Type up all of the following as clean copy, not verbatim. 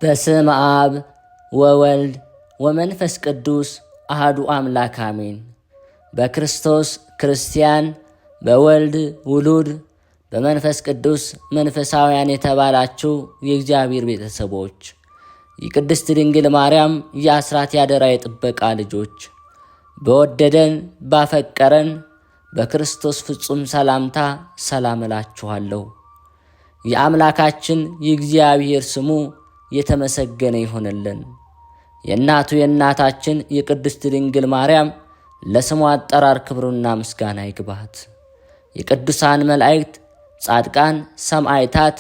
በስመ አብ ወወልድ ወመንፈስ ቅዱስ አሐዱ አምላክ አሜን። በክርስቶስ ክርስቲያን፣ በወልድ ውሉድ፣ በመንፈስ ቅዱስ መንፈሳውያን የተባላችሁ የእግዚአብሔር ቤተሰቦች፣ የቅድስት ድንግል ማርያም የአስራት ያደራ የጥበቃ ልጆች፣ በወደደን ባፈቀረን በክርስቶስ ፍጹም ሰላምታ ሰላም እላችኋለሁ። የአምላካችን የእግዚአብሔር ስሙ የተመሰገነ ይሆንልን። የእናቱ የእናታችን የቅድስት ድንግል ማርያም ለስሙ አጠራር ክብሩና ምስጋና ይግባት። የቅዱሳን መላእክት፣ ጻድቃን፣ ሰማዕታት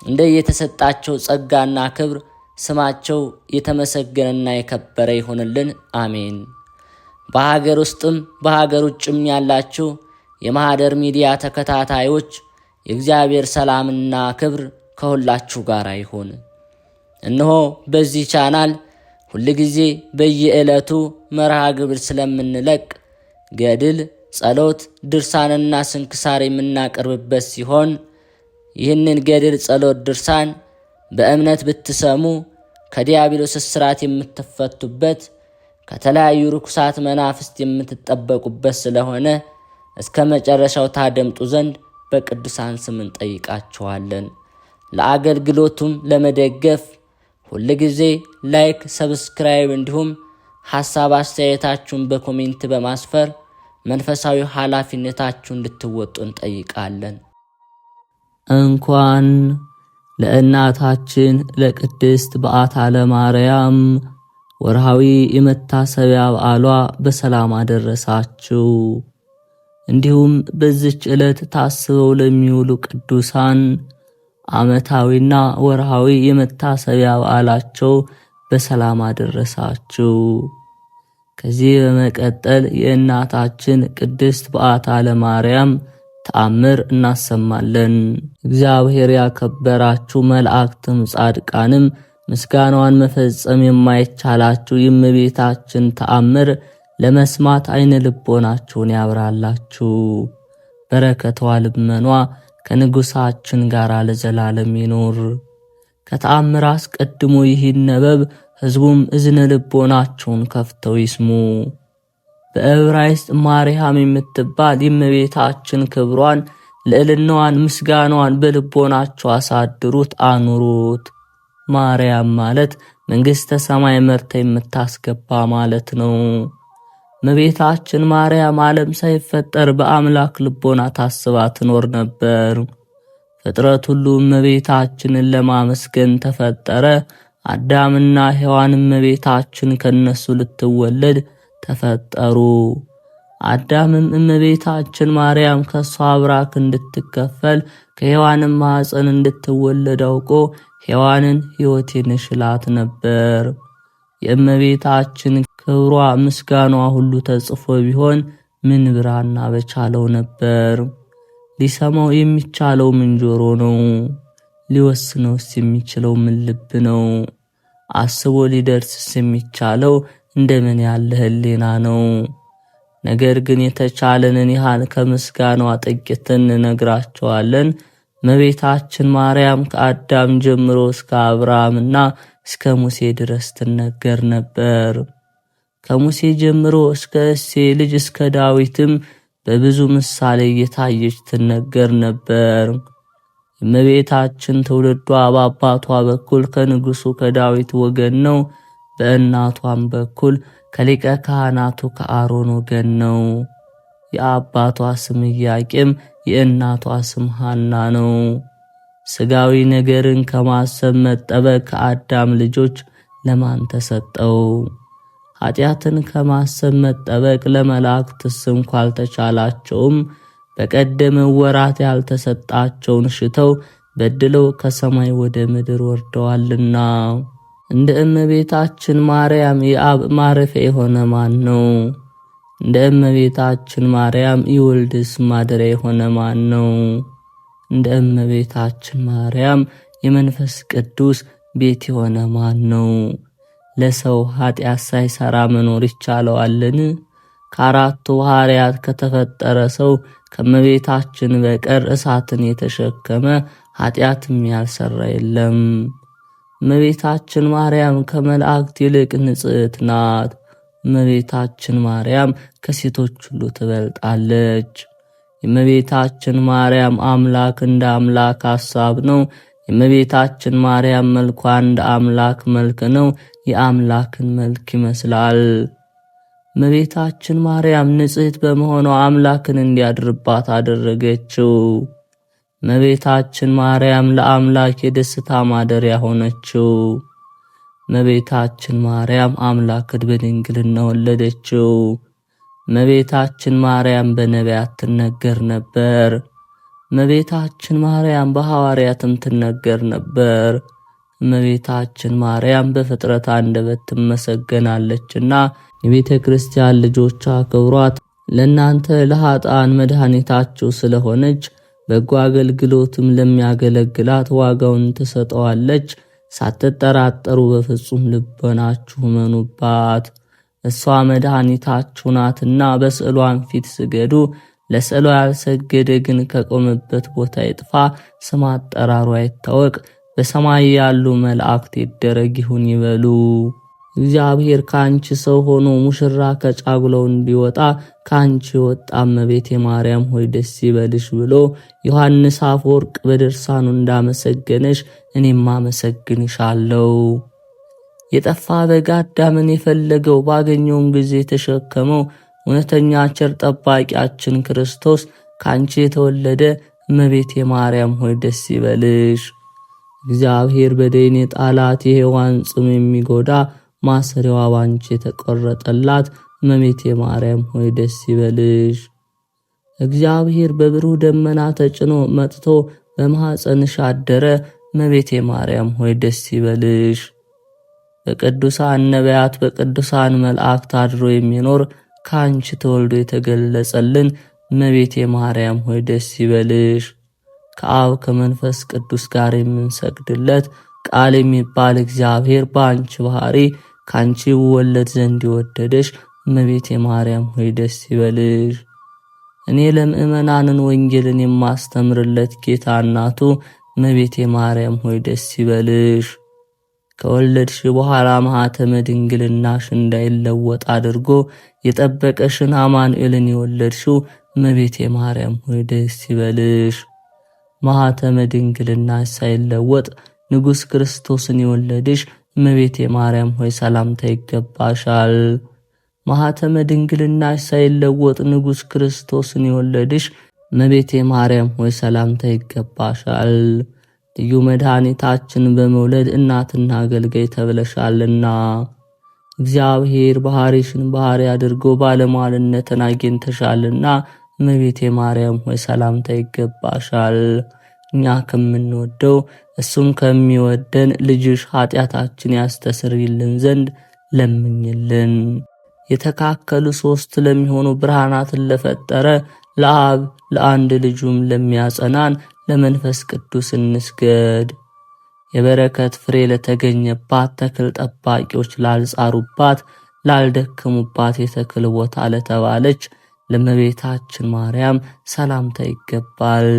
እንደየተሰጣቸው ጸጋና ክብር ስማቸው የተመሰገነና የከበረ ይሆንልን። አሜን። በሀገር ውስጥም በሀገር ውጭም ያላችሁ የማኅደር ሚዲያ ተከታታዮች የእግዚአብሔር ሰላምና ክብር ከሁላችሁ ጋር ይሁን። እነሆ በዚህ ቻናል ሁልጊዜ በየዕለቱ መርሃ ግብር ስለምንለቅ ገድል፣ ጸሎት፣ ድርሳንና ስንክሳር የምናቀርብበት ሲሆን ይህንን ገድል፣ ጸሎት፣ ድርሳን በእምነት ብትሰሙ ከዲያብሎስ እስራት የምትፈቱበት ከተለያዩ ርኩሳት መናፍስት የምትጠበቁበት ስለሆነ እስከ መጨረሻው ታደምጡ ዘንድ በቅዱሳን ስም እንጠይቃችኋለን። ለአገልግሎቱም ለመደገፍ ሁልጊዜ ላይክ፣ ሰብስክራይብ እንዲሁም ሐሳብ አስተያየታችሁን በኮሜንት በማስፈር መንፈሳዊ ኃላፊነታችሁን እንድትወጡ እንጠይቃለን። እንኳን ለእናታችን ለቅድስት በዓታ ለማርያም ወርሃዊ የመታሰቢያ በዓሏ በሰላም አደረሳችሁ። እንዲሁም በዚች ዕለት ታስበው ለሚውሉ ቅዱሳን ዓመታዊና ወርሃዊ የመታሰቢያ በዓላቸው በሰላም አደረሳችሁ። ከዚህ በመቀጠል የእናታችን ቅድስት በዓታ ለማርያም ተአምር እናሰማለን። እግዚአብሔር ያከበራችሁ መላእክትም ጻድቃንም ምስጋናዋን መፈጸም የማይቻላችሁ የእመቤታችን ተአምር ለመስማት አይነ ልቦናችሁን ያብራላችሁ። በረከቷ ልመኗ ከንጉሳችን ጋር ለዘላለም ይኖር። ከተአምር አስቀድሞ ይህን ነበብ ሕዝቡም እዝነ ልቦናቸውን ከፍተው ይስሙ። በዕብራይስጥ ማርያም የምትባል የእመቤታችን ክብሯን፣ ልዕልናዋን፣ ምስጋናዋን በልቦናቸው አሳድሩት፣ አኑሩት። ማርያም ማለት መንግሥተ ሰማይ መርታ የምታስገባ ማለት ነው። እመቤታችን ማርያም ዓለም ሳይፈጠር በአምላክ ልቦና ታስባ ትኖር ነበር። ፍጥረት ሁሉ እመቤታችንን ለማመስገን ተፈጠረ። አዳምና ሔዋን እመቤታችን ከነሱ ልትወለድ ተፈጠሩ። አዳምም እመቤታችን ማርያም ከሷ አብራክ እንድትከፈል ከሔዋንም ማኅፀን እንድትወለድ አውቆ ሔዋንን ሕይወቴን ሽላት ነበር። የእመቤታችን ክብሯ ምስጋኗ ሁሉ ተጽፎ ቢሆን ምን ብራና በቻለው ነበር። ሊሰማው የሚቻለው ምን ጆሮ ነው? ሊወስነውስ የሚችለው ምን ልብ ነው? አስቦ ሊደርስስ የሚቻለው እንደምን ያለ ሕሊና ነው? ነገር ግን የተቻለንን ያህል ከምስጋናዋ ጥቂት እንነግራቸዋለን። እመቤታችን ማርያም ከአዳም ጀምሮ እስከ አብርሃምና እስከ ሙሴ ድረስ ትነገር ነበር። ከሙሴ ጀምሮ እስከ እሴይ ልጅ እስከ ዳዊትም በብዙ ምሳሌ እየታየች ትነገር ነበር። እመቤታችን ትውልዷ በአባቷ በኩል ከንጉሱ ከዳዊት ወገን ነው። በእናቷም በኩል ከሊቀ ካህናቱ ከአሮን ወገን ነው። የአባቷ ስም ኢያቄም፣ የእናቷ ስም ሐና ነው። ሥጋዊ ነገርን ከማሰብ መጠበቅ ከአዳም ልጆች ለማን ተሰጠው? ኃጢአትን ከማሰብ መጠበቅ ለመላእክትስ እንኳ አልተቻላቸውም። በቀደመ ወራት ያልተሰጣቸውን ሽተው በድለው ከሰማይ ወደ ምድር ወርደዋልና። እንደ እመቤታችን ማርያም የአብ ማረፊያ የሆነ ማን ነው? እንደ እመቤታችን ማርያም የወልድስ ማደሪያ የሆነ ማን ነው? እንደ እመቤታችን ማርያም የመንፈስ ቅዱስ ቤት የሆነ ማን ነው? ለሰው ኃጢአት ሳይሰራ መኖር ይቻለዋልን? ከአራቱ ሐዋርያት ከተፈጠረ ሰው ከእመቤታችን በቀር እሳትን የተሸከመ ኃጢአትም ያልሰራ የለም። እመቤታችን ማርያም ከመላእክት ይልቅ ንጽሕት ናት። እመቤታችን ማርያም ከሴቶች ሁሉ ትበልጣለች። የእመቤታችን ማርያም አምላክ እንደ አምላክ ሐሳብ ነው። የእመቤታችን ማርያም መልኳ እንደ አምላክ መልክ ነው። የአምላክን መልክ ይመስላል። እመቤታችን ማርያም ንጽሕት በመሆኗ አምላክን እንዲያድርባት አደረገችው። እመቤታችን ማርያም ለአምላክ የደስታ ማደሪያ ሆነችው። እመቤታችን ማርያም አምላክን በድንግልና ወለደችው። እመቤታችን ማርያም በነቢያት ትነገር ነበር። እመቤታችን ማርያም በሐዋርያትም ትነገር ነበር። እመቤታችን ማርያም በፍጥረት አንደበት ትመሰገናለችና የቤተ ክርስቲያን ልጆች አክብሯት። ለእናንተ ለኃጥአን መድኃኒታችሁ ስለሆነች በጎ አገልግሎትም ለሚያገለግላት ዋጋውን ትሰጠዋለች። ሳትጠራጠሩ በፍጹም ልቦናችሁ እመኑባት። እሷ መድኃኒታችሁ ናትና በስዕሏን ፊት ስገዱ። ለስዕሏ ያልሰገደ ግን ከቆመበት ቦታ ይጥፋ፣ ስም አጠራሩ አይታወቅ፣ በሰማይ ያሉ መላእክት ይደረግ ይሁን ይበሉ። እግዚአብሔር ከአንቺ ሰው ሆኖ ሙሽራ ከጫጉላው እንዲወጣ ከአንቺ ወጣ እመቤቴ ማርያም ሆይ ደስ ይበልሽ ብሎ ዮሐንስ አፈወርቅ በድርሳኑ እንዳመሰገነሽ እኔም አመሰግንሻለሁ። የጠፋ በግ አዳምን የፈለገው ባገኘውም ጊዜ ተሸከመው እውነተኛ ቸር ጠባቂያችን ክርስቶስ ከአንቺ የተወለደ እመቤቴ ማርያም ሆይ ደስ ይበልሽ። እግዚአብሔር በደይን የጣላት የሔዋን ጽም የሚጎዳ ማሰሪያዋ ባንቺ የተቆረጠላት እመቤቴ ማርያም ሆይ ደስ ይበልሽ። እግዚአብሔር በብሩህ ደመና ተጭኖ መጥቶ በማኅፀንሽ አደረ እመቤቴ ማርያም ሆይ ደስ ይበልሽ። በቅዱሳን ነቢያት በቅዱሳን መላእክት አድሮ የሚኖር ከአንቺ ተወልዶ የተገለጸልን እመቤቴ ማርያም ሆይ ደስ ይበልሽ። ከአብ ከመንፈስ ቅዱስ ጋር የምንሰግድለት ቃል የሚባል እግዚአብሔር በአንቺ ባህሪ ከአንቺ ወለድ ዘንድ የወደደሽ እመቤቴ ማርያም ሆይ ደስ ይበልሽ። እኔ ለምእመናንን ወንጌልን የማስተምርለት ጌታ እናቱ እመቤቴ ማርያም ሆይ ደስ ይበልሽ። ከወለድሽ በኋላ ማኅተመ ድንግልናሽ እንዳይለወጥ አድርጎ የጠበቀሽን አማኑኤልን የወለድሽው እመቤቴ ማርያም ሆይ ደስ ይበልሽ። ማኅተመ ድንግልናሽ ሳይለወጥ ንጉሥ ክርስቶስን የወለድሽ እመቤቴ ማርያም ሆይ ሰላምታ ይገባሻል። ማኅተመ ድንግልናሽ ሳይለወጥ ንጉሥ ክርስቶስን የወለድሽ እመቤቴ ማርያም ሆይ ሰላምታ ይገባሻል። ልዩ መድኃኒታችን በመውለድ እናትና አገልጋይ ተብለሻልና እግዚአብሔር ባህሪሽን ባህሪ አድርጎ ባለሟልነትን አግኝተሻልና እመቤቴ ማርያም ሆይ ሰላምታ ይገባሻል። እኛ ከምንወደው እሱም ከሚወደን ልጅሽ ኃጢአታችን ያስተሰርይልን ዘንድ ለምኝልን። የተካከሉ ሶስት ለሚሆኑ ብርሃናትን ለፈጠረ ለአብ ለአንድ ልጁም ለሚያጸናን ለመንፈስ ቅዱስ እንስገድ። የበረከት ፍሬ ለተገኘባት ተክል ጠባቂዎች ላልጻሩባት ላልደከሙባት የተክል ቦታ ለተባለች ለእመቤታችን ማርያም ሰላምታ ይገባል።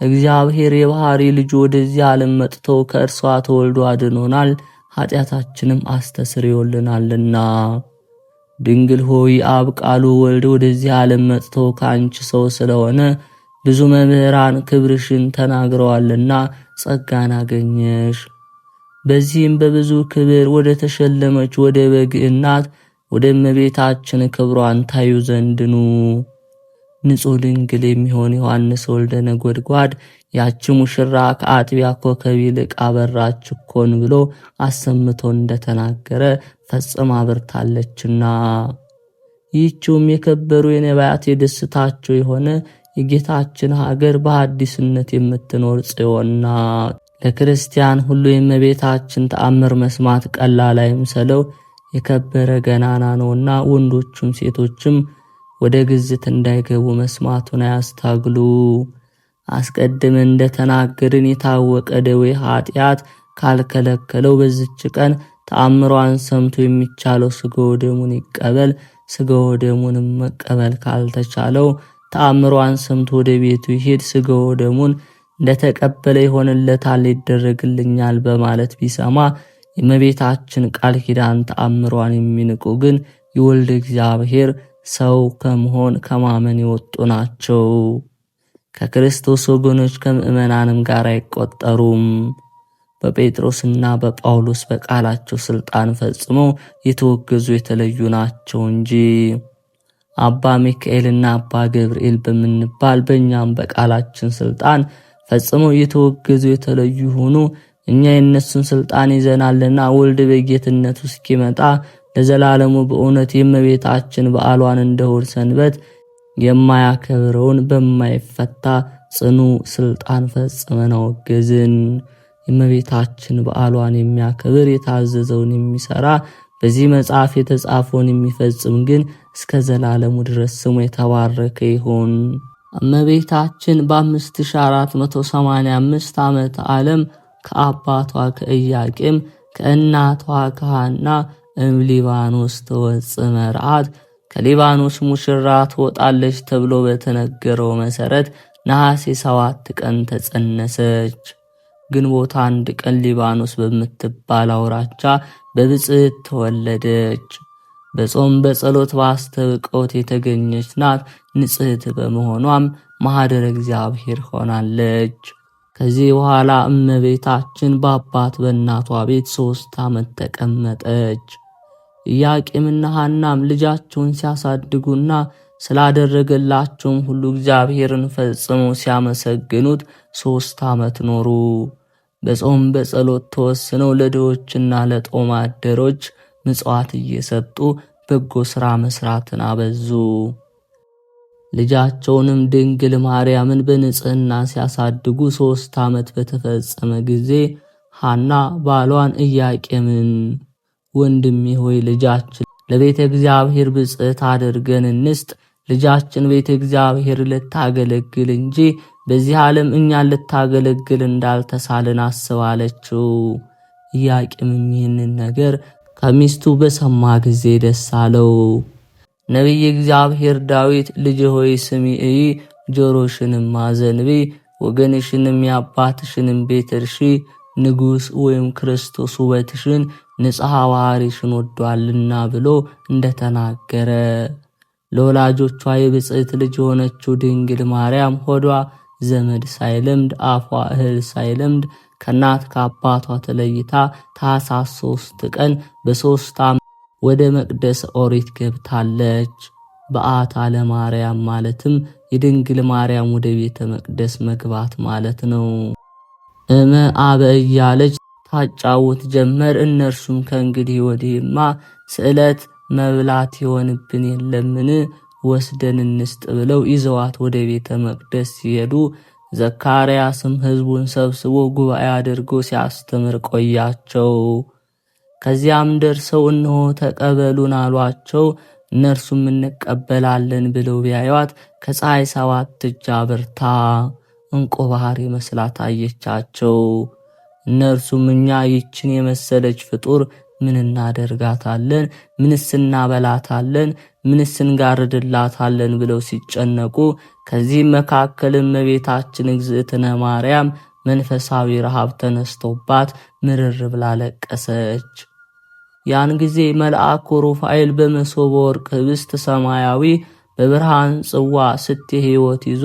እግዚአብሔር የባህሪ ልጁ ወደዚህ ዓለም መጥቶ ከእርሷ ተወልዶ አድኖናል፣ ኃጢአታችንም አስተሰርዮልናልና። ድንግል ሆይ አብ ቃሉ ወልድ ወደዚህ ዓለም መጥቶ ከአንቺ ሰው ስለሆነ ብዙ መምህራን ክብርሽን ተናግረዋልና ጸጋን አገኘሽ። በዚህም በብዙ ክብር ወደ ተሸለመች ወደ በግ እናት ወደ እመቤታችን ክብሯን ታዩ ዘንድ ኑ። ንጹሕ ድንግል የሚሆን ዮሐንስ ወልደ ነጎድጓድ ያች ሙሽራ ከአጥቢያ ኮከብ ይልቅ አበራች እኮን ብሎ አሰምቶ እንደተናገረ ፈጽማ አብርታለችና። ይህችውም የከበሩ የነቢያት የደስታቸው የሆነ የጌታችን ሀገር በአዲስነት የምትኖር ጽዮን ናት። ለክርስቲያን ሁሉ የእመቤታችን ተአምር መስማት ቀላል አይምሰለው፣ የከበረ ገናና ነውና ወንዶቹም ሴቶችም ወደ ግዝት እንዳይገቡ መስማቱን አያስታግሉ። አስቀድመን እንደተናገርን የታወቀ ደዌ ኃጢአት ካልከለከለው በዚች ቀን ተአምሯን ሰምቶ የሚቻለው ሥጋው ደሙን ይቀበል። ሥጋው ደሙንም መቀበል ካልተቻለው ተአምሯን ሰምቶ ወደ ቤቱ ይሄድ። ሥጋው ደሙን እንደተቀበለ ይሆንለታል፣ ይደረግልኛል በማለት ቢሰማ የእመቤታችን ቃል ኪዳን ተአምሯን የሚንቁ ግን የወልድ እግዚአብሔር ሰው ከመሆን ከማመን የወጡ ናቸው። ከክርስቶስ ወገኖች ከምእመናንም ጋር አይቆጠሩም። በጴጥሮስና በጳውሎስ በቃላቸው ሥልጣን ፈጽመው የተወገዙ የተለዩ ናቸው እንጂ። አባ ሚካኤልና አባ ገብርኤል በምንባል በእኛም በቃላችን ሥልጣን ፈጽመው የተወገዙ የተለዩ ሆኑ። እኛ የእነሱን ሥልጣን ይዘናልና ወልድ በጌትነቱ እስኪመጣ ለዘላለሙ በእውነት የእመቤታችን በዓሏን እንደ እሑድ ሰንበት የማያከብረውን በማይፈታ ጽኑ ሥልጣን ፈጽመን አወገዝን። የእመቤታችን በዓሏን የሚያከብር የታዘዘውን የሚሠራ በዚህ መጽሐፍ የተጻፈውን የሚፈጽም ግን እስከ ዘላለሙ ድረስ ስሙ የተባረከ ይሁን። እመቤታችን በ5485 ዓመተ ዓለም ከአባቷ ከኢያቄም ከእናቷ ከሐና ሊባኖስ ትወፅእ መርዓት ከሊባኖስ ሙሽራ ትወጣለች ተብሎ በተነገረው መሠረት ነሐሴ 7 ቀን ተጸነሰች። ግንቦት 1 ቀን ሊባኖስ በምትባል አውራጃ በብፅዕት ተወለደች። በጾም በጸሎት ባስተብቆት የተገኘች ናት። ንጽሕት በመሆኗም ማኅደረ እግዚአብሔር ሆናለች። ከዚህ በኋላ እመቤታችን በአባት በእናቷ ቤት 3 ዓመት ተቀመጠች። ኢያቄምና ሐናም ልጃቸውን ሲያሳድጉና ስላደረገላቸውም ሁሉ እግዚአብሔርን ፈጽመው ሲያመሰግኑት 3 ዓመት ኖሩ። በጾም በጸሎት ተወስነው ለድሆችና ለጦም አደሮች ምጽዋት እየሰጡ በጎ ሥራ መሥራትን አበዙ። ልጃቸውንም ድንግል ማርያምን በንጽሕና ሲያሳድጉ 3 ዓመት በተፈጸመ ጊዜ ሐና ባሏን ኢያቄምን ወንድሜ ሆይ ልጃችን ለቤተ እግዚአብሔር ብፅዕት አድርገን እንስጥ፣ ልጃችን ቤተ እግዚአብሔር ልታገለግል እንጂ በዚህ ዓለም እኛን ልታገለግል እንዳልተሳልን አስባለችው። ኢያቄምም ይህንን ነገር ከሚስቱ በሰማ ጊዜ ደስ አለው። ነቢየ እግዚአብሔር ዳዊት ልጅ ሆይ ስሚ እይ፣ ጆሮሽንም አዘንቢ፣ ወገንሽንም የአባትሽንም ቤት እርሺ፣ ንጉሥ ወይም ክርስቶስ ውበትሽን ንጽሐ ባሕሪሽን ወዷልና ብሎ እንደተናገረ ለወላጆቿ የብፅዕት ልጅ የሆነችው ድንግል ማርያም ሆዷ ዘመድ ሳይለምድ አፏ እህል ሳይለምድ ከእናት ከአባቷ ተለይታ ታኅሳስ 3 ቀን በ3 ዓመት ወደ መቅደስ ኦሪት ገብታለች። በዓታ ለማርያም ማለትም የድንግል ማርያም ወደ ቤተ መቅደስ መግባት ማለት ነው። እመ አበ እያለች ታጫውት ጀመር። እነርሱም ከእንግዲህ ወዲህማ ስዕለት መብላት ይሆንብን የለምን ወስደን እንስጥ ብለው ይዘዋት ወደ ቤተ መቅደስ ሲሄዱ ዘካርያስም ሕዝቡን ሰብስቦ ጉባኤ አድርጎ ሲያስተምር ቆያቸው። ከዚያም ደርሰው እነሆ ተቀበሉን አሏቸው። እነርሱም እንቀበላለን ብለው ቢያዩት ከፀሐይ 7 እጅ አብርታ ዕንቁ ባሕር መስላ ታየቻቸው። እነርሱም እኛ ይችን የመሰለች ፍጡር ምን እናደርጋታለን? ምንስ እናበላታለን? ምንስ እንጋርድላታለን? ብለው ሲጨነቁ ከዚህም መካከል እመቤታችን እግዝእትነ ማርያም መንፈሳዊ ረሃብ ተነስቶባት ምርር ብላ ለቀሰች። ያን ጊዜ መልአኩ ሩፋኤል በመሶበ ወርቅ ኅብስት ሰማያዊ በብርሃን ጽዋ ስቴ ሕይወት ይዞ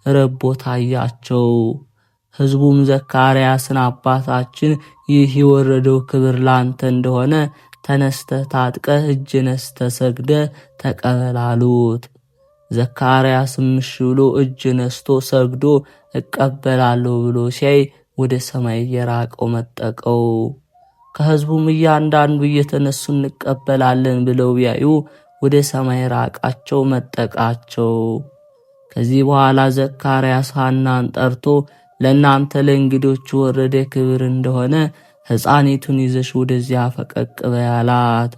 ረቦ ታያቸው። ሕዝቡም ዘካርያስን አባታችን ይህ የወረደው ክብር ላንተ እንደሆነ ተነስተህ ታጥቀህ እጅ ነስተህ ሰግደህ ተቀበላሉት። ዘካርያስም እሺ ብሎ እጅ ነስቶ ሰግዶ እቀበላለሁ ብሎ ሲያይ ወደ ሰማይ እየራቀው መጠቀው። ከሕዝቡም እያንዳንዱ እየተነሱ እንቀበላለን ብለው ቢያዩ ወደ ሰማይ ራቃቸው መጠቃቸው። ከዚህ በኋላ ዘካርያስ ሐናን ጠርቶ ለእናንተ ለእንግዶች ወረደ ክብር እንደሆነ ሕፃኒቱን ይዘሽ ወደዚያ ፈቀቅ በይ አላት።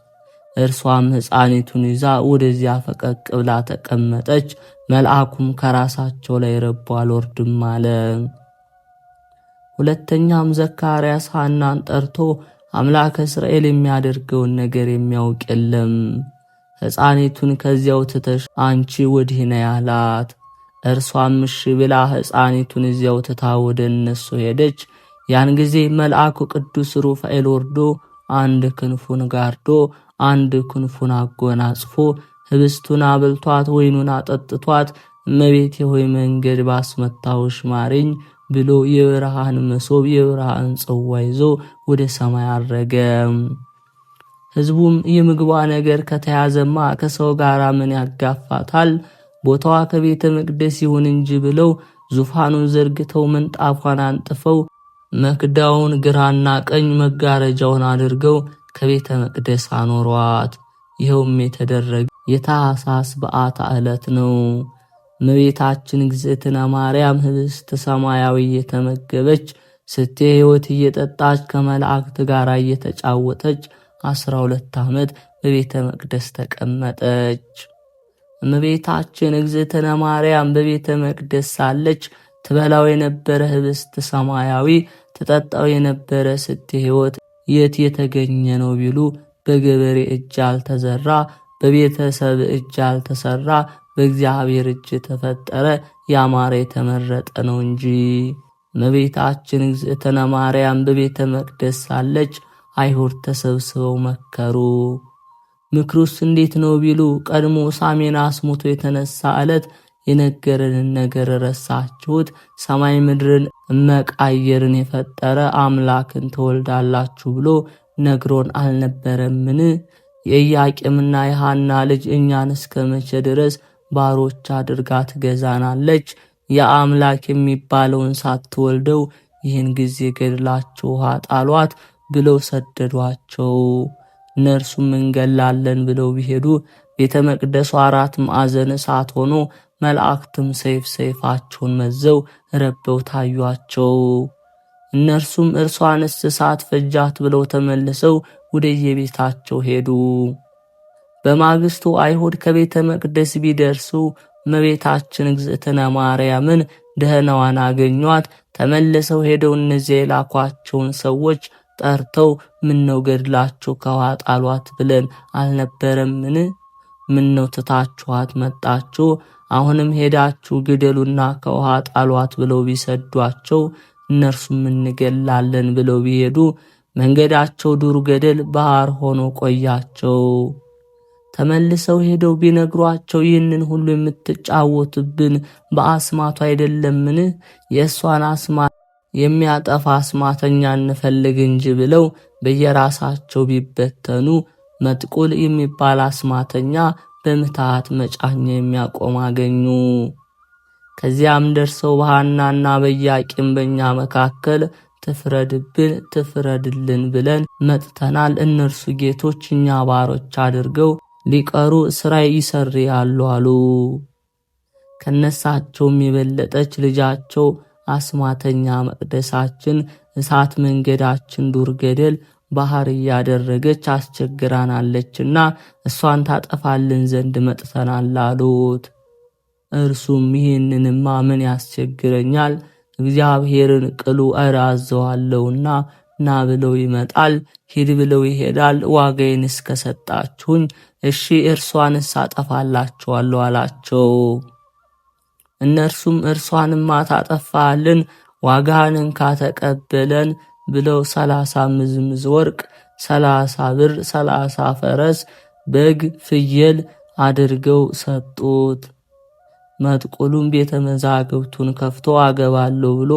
እርሷም ሕፃኒቱን ይዛ ወደዚያ ፈቀቅ ብላ ተቀመጠች። መልአኩም ከራሳቸው ላይ ረቦ አልወርድም አለ። ሁለተኛም ዘካርያስ ሐናን ጠርቶ አምላከ እስራኤል የሚያደርገውን ነገር የሚያውቅ የለም፣ ሕፃኒቱን ከዚያው ትተሽ አንቺ ወዲህ ነይ አላት። እርሷም እሺ ብላ ሕፃኒቱን እዚያው ትታ ወደ እነሱ ሄደች። ያን ጊዜ መልአኩ ቅዱስ ሩፋኤል ወርዶ አንድ ክንፉን ጋርዶ አንድ ክንፉን አጎናጽፎ ህብስቱን አብልቷት ወይኑን አጠጥቷት እመቤቴ ሆይ መንገድ ባስመታሁሽ ማረኝ ብሎ የብርሃን መሶብ የብርሃን ጽዋ ይዞ ወደ ሰማይ አረገ። ሕዝቡም የምግቧ ነገር ከተያዘማ ከሰው ጋር ምን ያጋፋታል? ቦታዋ ከቤተ መቅደስ ይሁን እንጂ ብለው ዙፋኑን ዘርግተው ምንጣፏን አንጥፈው መክዳውን ግራና ቀኝ መጋረጃውን አድርገው ከቤተ መቅደስ አኖሯት። ይኸውም የተደረገ የታኅሳስ በዓታ ዕለት ነው። እመቤታችን እግዝእትነ ማርያም ህብስተ ሰማያዊ እየተመገበች ሕይወት እየጠጣች ከመላእክት ጋር እየተጫወተች 12 ዓመት በቤተ መቅደስ ተቀመጠች። እመቤታችን እግዝእትነ ማርያም በቤተ መቅደስ ሳለች ትበላው የነበረ ህብስት ሰማያዊ ትጠጣው የነበረ ሕይወት የት የተገኘ ነው ቢሉ በገበሬ እጅ አልተዘራ፣ በቤተሰብ እጅ አልተሰራ፣ በእግዚአብሔር እጅ ተፈጠረ ያማረ የተመረጠ ነው እንጂ። እመቤታችን እግዝእትነ ማርያም በቤተ መቅደስ ሳለች አይሁድ ተሰብስበው መከሩ። ምክሩስ እንዴት ነው ቢሉ ቀድሞ ሳሜን አስሞቶ የተነሳ ዕለት የነገረንን ነገር ረሳችሁት? ሰማይ ምድርን መቃየርን የፈጠረ አምላክን ትወልዳላችሁ ብሎ ነግሮን አልነበረምን? የኢያቄምና የሐና ልጅ እኛን እስከ መቼ ድረስ ባሮች አድርጋ ትገዛናለች? የአምላክ የሚባለውን ሳትወልደው ይህን ጊዜ ገድላችሁ ውሃ ጣሏት ብለው ሰደዷቸው። እነርሱም እንገላለን ብለው ቢሄዱ ቤተ መቅደሱ 4 ማዕዘን እሳት ሆኖ መላእክትም ሰይፋቸውን መዘው ረበው ታዩአቸው። እነርሱም እርሷንስ እሳት ፈጃት ብለው ተመልሰው ወደ የቤታቸው ሄዱ። በማግስቱ አይሁድ ከቤተ መቅደስ ቢደርሱ እመቤታችን እግዝእትነ ማርያምን ደህናዋን አገኟት። ተመልሰው ሄደው እነዚያ የላኳቸውን ሰዎች ጠርተው ምነው ገድላችሁ ከውሃ ጣሏት ብለን አልነበረምን? ምነው ትታችኋት መጣችሁ? አሁንም ሄዳችሁ ግደሉና ከውሃ ጣሏት ብለው ቢሰዷቸው እነርሱም እንገላለን ብለው ቢሄዱ መንገዳቸው ዱር ገደል ባህር ሆኖ ቆያቸው። ተመልሰው ሄደው ቢነግሯቸው ይህንን ሁሉ የምትጫወቱብን በአስማቱ አይደለምን? የእሷን አስማት የሚያጠፋ አስማተኛ እንፈልግ እንጂ ብለው በየራሳቸው ቢበተኑ መጥቁል የሚባል አስማተኛ በምትሃት መጫኛ የሚያቆም አገኙ። ከዚያም ደርሰው በሐናና በኢያቄም በእኛ መካከል ትፍረድብን ትፍረድልን ብለን መጥተናል። እነርሱ ጌቶች እኛ ባሮች አድርገው ሊቀሩ ሥራ ይሰርያሉ አሉ። ከነሳቸውም የበለጠች ልጃቸው አስማተኛ መቅደሳችን እሳት መንገዳችን ዱር ገደል ባህር እያደረገች አስቸግራናለችና እሷን ታጠፋልን ዘንድ መጥተናል አሉት። እርሱም ይህንንማ ምን ያስቸግረኛል? እግዚአብሔርን ቅሉ አዘዋለሁና ና ብለው ይመጣል፣ ሂድ ብለው ይሄዳል። ዋጋዬን እስከሰጣችሁኝ እሺ እርሷንስ አጠፋላችኋለሁ አላቸው። እነርሱም እርሷንማ ታጠፋልን፣ ዋጋህን ካተቀበለን ብለው 30 ምዝምዝ ወርቅ፣ 30 ብር፣ 30 ፈረስ፣ በግ፣ ፍየል አድርገው ሰጡት። መጥቁሉም ቤተ መዛግብቱን ከፍቶ አገባለሁ ብሎ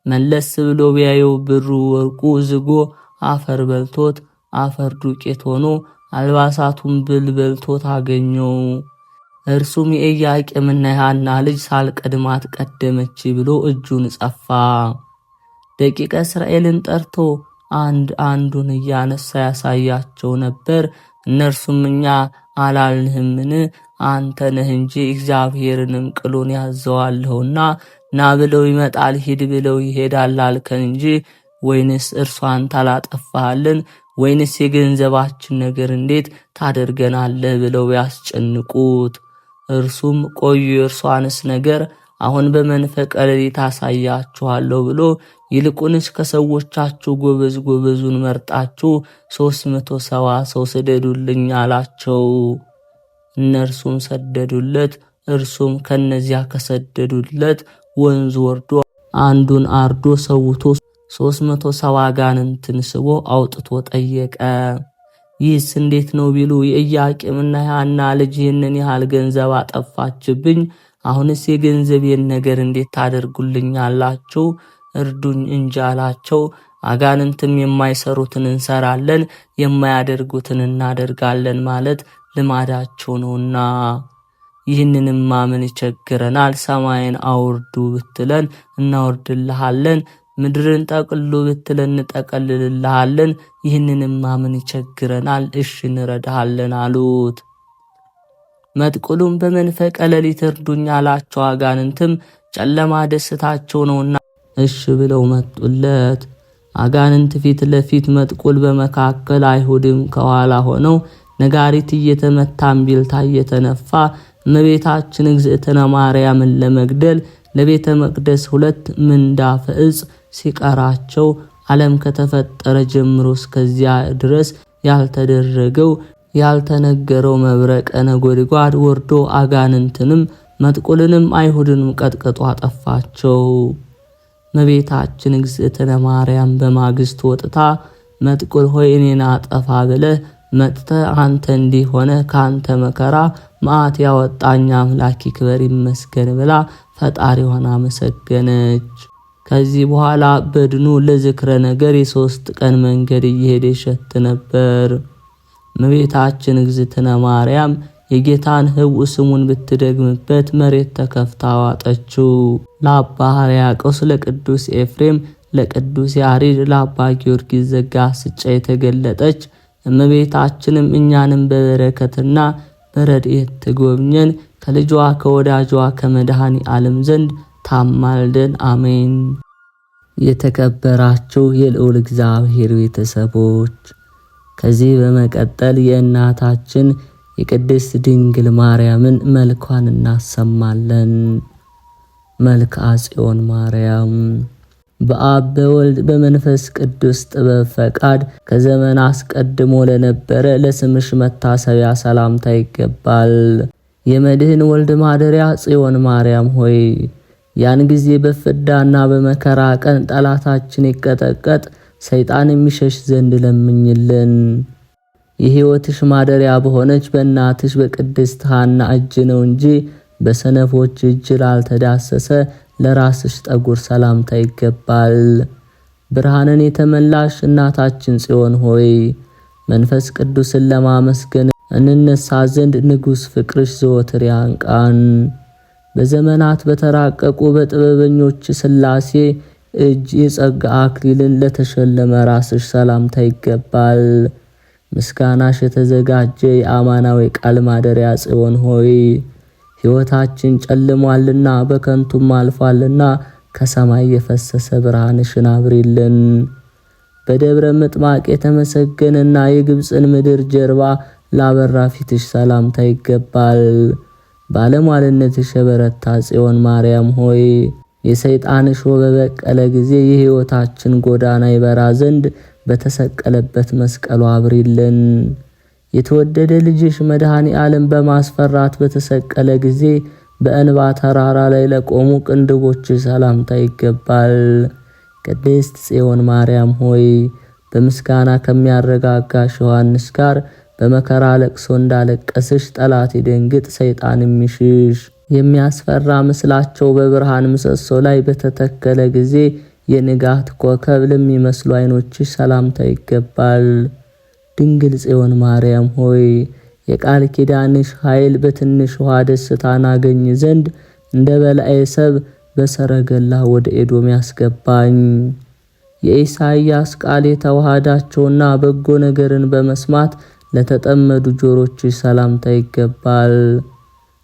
መለስ ብሎ ቢያየው ብሩ ወርቁ ዝጎ አፈር በልቶት አፈር ዱቄት ሆኖ አልባሳቱን ብል በልቶት አገኘው። እርሱም የኢያቄምና የሐና ልጅ ሳልቀድማት ቀደመች ብሎ እጁን ጸፋ። ደቂቀ እስራኤልን ጠርቶ አንዱን እያነሳ ያሳያቸው ነበር። እነርሱም እኛ አላልንህምን? አንተ ነህ እንጂ እግዚአብሔርንም ቅሉን ያዘዋለሁና ና ብለው ይመጣል፣ ሂድ ብለው ይሄዳል አልከን እንጂ ወይንስ እርሷን ታላጠፋሃልን? ወይንስ የገንዘባችን ነገር እንዴት ታደርገናለህ ብለው ያስጨንቁት። እርሱም ቆዩ የእርሷንስ ነገር አሁን በመንፈቀ ሌሊት አሳያችኋለሁ ብሎ ይልቁንስ ከሰዎቻችሁ ጎበዙን መርጣችሁ 370 ሰው ስደዱልኝ አላቸው። እነርሱም ሰደዱለት። እርሱም ከነዚያ ከሰደዱለት ወንዝ ወርዶ አንዱን አርዶ ሰውቶ 370 አጋንንትን ስቦ አውጥቶ ጠየቀ። ይህስ እንዴት ነው ቢሉ የኢያቄምና የሐና ልጅ ይህንን ያህል ገንዘብ አጠፋችብኝ፣ አሁንስ የገንዘቤን ነገር እንዴት ታደርጉልኛላችሁ? እርዱኝ እንጂ አላቸው። አጋንንትም የማይሰሩትን እንሰራለን የማያደርጉትን እናደርጋለን ማለት ልማዳቸው ነውና፣ ይህንንማ ምን ይቸግረናል? ሰማይን አውርዱ ብትለን እናወርድልሃለን፣ ምድርን ጠቅልሉ ብትለን እንጠቀልልልሃለን፣ ይህንንማ ምን ይቸግረናል? እሺ እንረዳሃለን አሉት። መጥቁሉም በመንፈቀ ሌሊት እርዱኝ አላቸው። አጋንንትም ጨለማ ደስታቸው ነውና እሺ ብለው መጡለት። አጋንንት ፊት ለፊት መጥቁል በመካከል አይሁድም ከኋላ ሆነው ነጋሪት እየተመታ እምቢልታ እየተነፋ እመቤታችን እግዝእትነ ማርያምን ለመግደል ለቤተ መቅደስ 2 ምንዳፈ ዕፅ ሲቀራቸው ዓለም ከተፈጠረ ጀምሮ እስከዚያ ድረስ ያልተደረገው ያልተነገረው መብረቀ ነጎድጓድ ወርዶ አጋንንትንም መጥቁልንም አይሁድንም ቀጥቅጦ አጠፋቸው። እመቤታችን እግዝእትነ ማርያም በማግስት ወጥታ መጥቁል ሆይ እኔን አጠፋ ብለህ መጥተህ አንተ እንዲህ ሆነ ካንተ መከራ መዓት ያወጣኝ አምላክ ይክበር ይመስገን ብላ ፈጣሪዋን አመሰገነች። ከዚህ በኋላ በድኑ ለዝክረ ነገር የ3 ቀን መንገድ እየሄደ ይሸት ነበር። እመቤታችን እግዝእትነ ማርያም የጌታን ሕውእ ስሙን ብትደግምበት መሬት ተከፍታ ዋጠችው። ለአባ ሕርያቆስ፣ ለቅዱስ ኤፍሬም፣ ለቅዱስ ያሬድ፣ ለአባ ጊዮርጊስ ዘጋስጫ የተገለጠች እመቤታችንም እኛንም በበረከትና በረድኤት ትጎብኘን፣ ከልጇ ከወዳጇ ከመድኃኔ ዓለም ዘንድ ታማልደን፣ አሜን። የተከበራችሁ የልዑል እግዚአብሔር ቤተሰቦች፣ ከዚህ በመቀጠል የእናታችን የቅድስት ድንግል ማርያምን መልኳን እናሰማለን። መልክአ ጽዮን ማርያም በአብ በወልድ በመንፈስ ቅዱስ ጥበብ ፈቃድ ከዘመን አስቀድሞ ለነበረ ለስምሽ መታሰቢያ ሰላምታ ይገባል። የመድህን ወልድ ማደሪያ ጽዮን ማርያም ሆይ ያን ጊዜ በፍዳና በመከራ ቀን ጠላታችን ይቀጠቀጥ ሰይጣን የሚሸሽ ዘንድ ለምኝልን። የሕይወትሽ ማደሪያ በሆነች በእናትሽ በቅድስት ሐና እጅ ነው እንጂ በሰነፎች እጅ ላልተዳሰሰ ለራስሽ ጠጉር ሰላምታ ይገባል። ብርሃንን የተመላሽ እናታችን ጽዮን ሆይ መንፈስ ቅዱስን ለማመስገን እንነሳ ዘንድ ንጉሥ ፍቅርሽ ዘወትር ያንቃን። በዘመናት በተራቀቁ በጥበበኞች ሥላሴ እጅ የጸጋ አክሊልን ለተሸለመ ራስሽ ሰላምታ ይገባል። ምስጋናሽ የተዘጋጀ የአማናዊ ቃል ማደሪያ ጽዮን ሆይ ሕይወታችን ጨልሟልና በከንቱም አልፏልና ከሰማይ የፈሰሰ ብርሃንሽን አብሪልን። በደብረ ምጥማቅ የተመሰገነና የግብፅን ምድር ጀርባ ላበራ ፊትሽ ሰላምታ ይገባል። ባለሟልነትሽ የበረታ ጽዮን ማርያም ሆይ የሰይጣንሽ በበቀለ ጊዜ የሕይወታችን ጎዳና ይበራ ዘንድ በተሰቀለበት መስቀሉ አብሪልን። የተወደደ ልጅሽ መድኃኔ ዓለም በማስፈራት በተሰቀለ ጊዜ በእንባ ተራራ ላይ ለቆሙ ቅንድቦች ሰላምታ ይገባል። ቅድስት ጽዮን ማርያም ሆይ በምስጋና ከሚያረጋጋሽ ዮሐንስ ጋር በመከራ ለቅሶ እንዳለቀስሽ ጠላት ይደንግጥ ሰይጣን የሚሽሽ። የሚያስፈራ ምስላቸው በብርሃን ምሰሶ ላይ በተተከለ ጊዜ የንጋት ኮከብ ለሚመስሉ ዓይኖችሽ ሰላምታ ይገባል። ድንግል ጽዮን ማርያም ሆይ የቃል ኪዳንሽ ኃይል በትንሽ ውሃ ደስታን አገኝ ዘንድ እንደ በልዔ ሰብ በሰረገላ ወደ ኤዶም ያስገባኝ። የኢሳይያስ ቃል የተዋሃዳቸውና በጎ ነገርን በመስማት ለተጠመዱ ጆሮችሽ ሰላምታ ይገባል።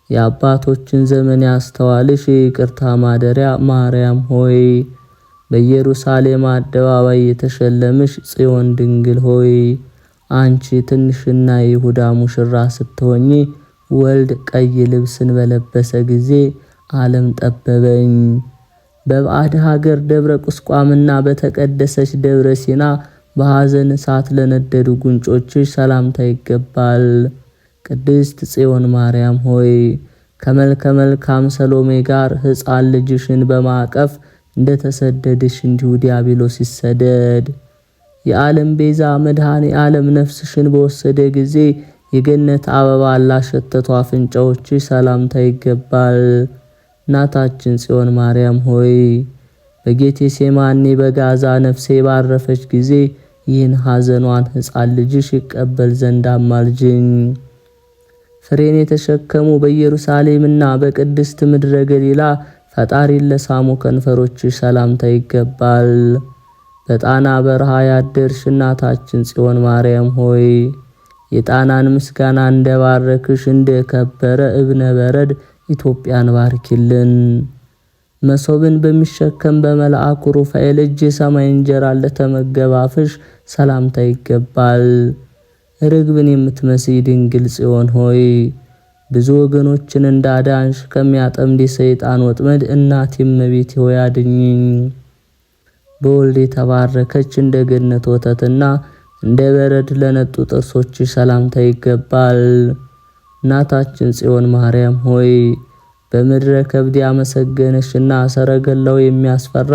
የአባቶችን ዘመን ያስተዋልሽ የይቅርታ ማደሪያ ማርያም ሆይ በኢየሩሳሌም አደባባይ የተሸለምሽ ጽዮን ድንግል ሆይ አንቺ ትንሽና ይሁዳ ሙሽራ ስትሆኚ ወልድ ቀይ ልብስን በለበሰ ጊዜ ዓለም ጠበበኝ። በባዕድ ሀገር ደብረ ቁስቋምና በተቀደሰች ደብረ ሲና በሐዘን እሳት ለነደዱ ጉንጮችሽ ሰላምታ ይገባል። ቅድስት ጽዮን ማርያም ሆይ ከመልከ መልካም ሰሎሜ ጋር ሕፃን ልጅሽን በማቀፍ እንደተሰደድሽ እንዲሁ ዲያብሎስ ይሰደድ። የዓለም ቤዛ መድኃኔ ዓለም ነፍስሽን በወሰደ ጊዜ የገነት አበባ ላሸተቱ አፍንጫዎችሽ ሰላምታ ይገባል። እናታችን ጽዮን ማርያም ሆይ በጌቴሴማኒ በጋዛ ነፍሴ ባረፈች ጊዜ ይህን ሐዘኗን ሕፃን ልጅሽ ይቀበል ዘንድ አማልጅኝ። ፍሬን የተሸከሙ በኢየሩሳሌምና በቅድስት ምድረ ገሊላ ፈጣሪን ለሳሙ ከንፈሮችሽ ሰላምታ ይገባል። በጣና በረሃ ያደርሽ እናታችን ጽዮን ማርያም ሆይ የጣናን ምስጋና እንደባረክሽ እንደከበረ እብነ በረድ ኢትዮጵያን ባርኪልን። መሶብን በሚሸከም በመልአኩ ሩፋኤል እጅ የሰማይ እንጀራ ለተመገበ አፍሽ ሰላምታ ይገባል። ርግብን የምትመስይ ድንግል ጽዮን ሆይ ብዙ ወገኖችን እንዳዳንሽ ከሚያጠምድ ሰይጣን ወጥመድ እናቴ እመቤቴ ሆይ አድኝኝ። በወልድ የተባረከች እንደ ገነት ወተትና እንደ በረድ ለነጡ ጥርሶችሽ ሰላምታ ይገባል። እናታችን ጽዮን ማርያም ሆይ በምድረ ከብድ ያመሰገነሽና ሰረገላው የሚያስፈራ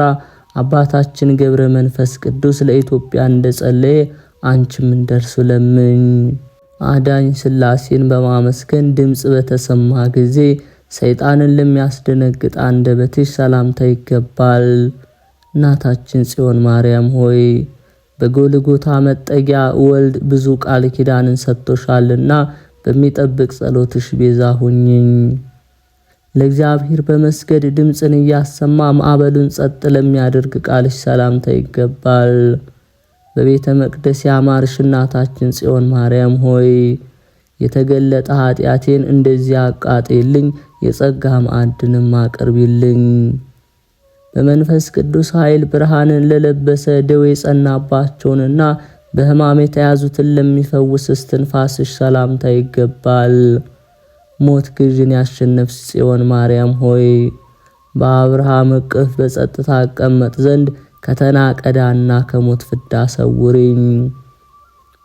አባታችን ገብረ መንፈስ ቅዱስ ለኢትዮጵያ እንደጸለየ አንቺም እንደርሱ ለምኝ። አዳኝ ሥላሴን በማመስገን ድምጽ በተሰማ ጊዜ ሰይጣንን ለሚያስደነግጥ አንደበትሽ ሰላምታ ይገባል። እናታችን ጽዮን ማርያም ሆይ በጎልጎታ መጠጊያ ወልድ ብዙ ቃል ኪዳንን ሰጥቶሻልና በሚጠብቅ ጸሎትሽ ቤዛ ሁኚኝ። ለእግዚአብሔር በመስገድ ድምጽን እያሰማ ማዕበሉን ጸጥ ለሚያደርግ ቃልሽ ሰላምታ ይገባል። በቤተ መቅደስ ያማርሽ እናታችን ጽዮን ማርያም ሆይ የተገለጠ ኃጢአቴን እንደዚያ አቃጤልኝ፣ የጸጋ ማዕድንም አቅርቢልኝ። በመንፈስ ቅዱስ ኃይል ብርሃንን ለለበሰ ደዌ የጸናባቸውንና በሕማም የተያዙትን ለሚፈውስ እስትንፋስሽ ሰላምታ ይገባል። ሞት ግዥን ያሸነፍሽ ጽዮን ማርያም ሆይ በአብርሃም እቅፍ በጸጥታ አቀመጥ ዘንድ ከተናቀዳና ከሞት ፍዳ ሰውሪኝ።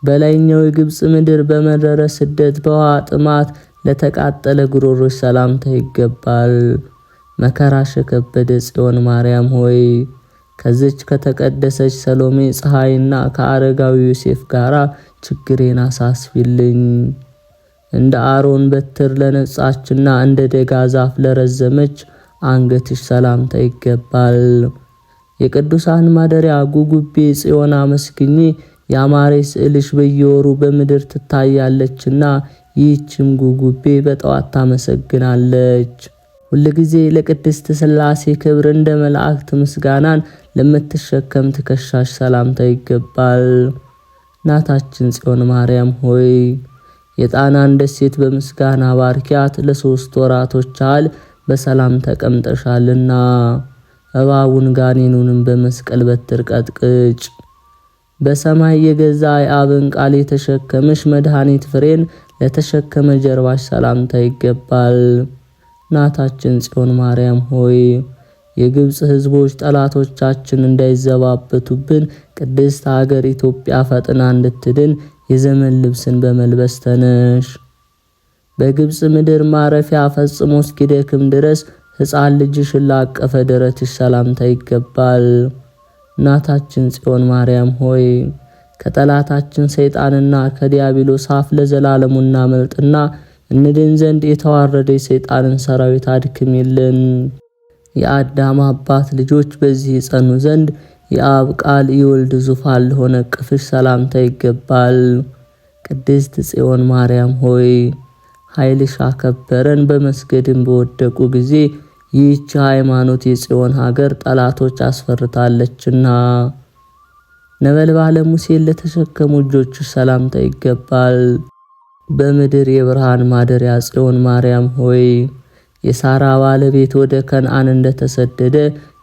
በላይኛው የግብጽ ምድር በመረረ ስደት በውሃ ጥማት ለተቃጠለ ጉሮሮሽ ሰላምታ ይገባል። መከራሽ የከበደ ጽዮን ማርያም ሆይ ከዚች ከተቀደሰች ሰሎሜ ፀሐይና ከአረጋዊ ዮሴፍ ጋራ ችግሬን አሳስፊልኝ። እንደ አሮን በትር ለነጻችና እንደ ደጋ ዛፍ ለረዘመች አንገትሽ ሰላምታ ይገባል። የቅዱሳን ማደሪያ ጉጉቤ ጽዮን አመስግኚ። ያማረ ስዕልሽ በየወሩ በምድር ትታያለችና ይህችም ጉጉቤ በጠዋት ታመሰግናለች። ሁልጊዜ ለቅድስት ሥላሴ ክብር እንደ መላእክት ምስጋናን ለምትሸከም ትከሻሽ ሰላምታ ይገባል። እናታችን ጽዮን ማርያም ሆይ የጣናን ደሴት በምስጋና ባርኪያት። ለ3 ወራቶች ያህል በሰላም ተቀምጠሻልና እባቡን ጋኔኑንም በመስቀል በትር ቀጥቅጭ። በሰማይ የገዛ የአብን ቃል የተሸከመሽ መድኃኒት ፍሬን ለተሸከመ ጀርባሽ ሰላምታ ይገባል። እናታችን ጽዮን ማርያም ሆይ የግብጽ ሕዝቦች ጠላቶቻችን እንዳይዘባበቱብን ቅድስት ሀገር ኢትዮጵያ ፈጥና እንድትድን የዘመን ልብስን በመልበስ ተነሽ። በግብጽ ምድር ማረፊያ ፈጽሞ እስኪደክም ድረስ ሕፃን ልጅሽን ላቀፈ ደረትሽ ሰላምታ ይገባል። እናታችን ጽዮን ማርያም ሆይ ከጠላታችን ሰይጣንና ከዲያብሎስ አፍ ለዘላለሙ እናመልጥና እንድን ዘንድ የተዋረደ ሰይጣንን ሰራዊት አድክሚልን። የአዳም አባት ልጆች በዚህ ጸኑ ዘንድ የአብ ቃል የወልድ ዙፋን ለሆነ ቅፍሽ ሰላምታ ይገባል። ቅድስት ጽዮን ማርያም ሆይ ኃይልሽ አከበረን። በመስገድም በወደቁ ጊዜ ይህች ሃይማኖት የጽዮን ሀገር ጠላቶች አስፈርታለችና ነበልባለ ሙሴን ለተሸከሙ እጆችሽ ሰላምታ ይገባል። በምድር የብርሃን ማደሪያ ጽዮን ማርያም ሆይ የሳራ ባለቤት ወደ ከነዓን እንደተሰደደ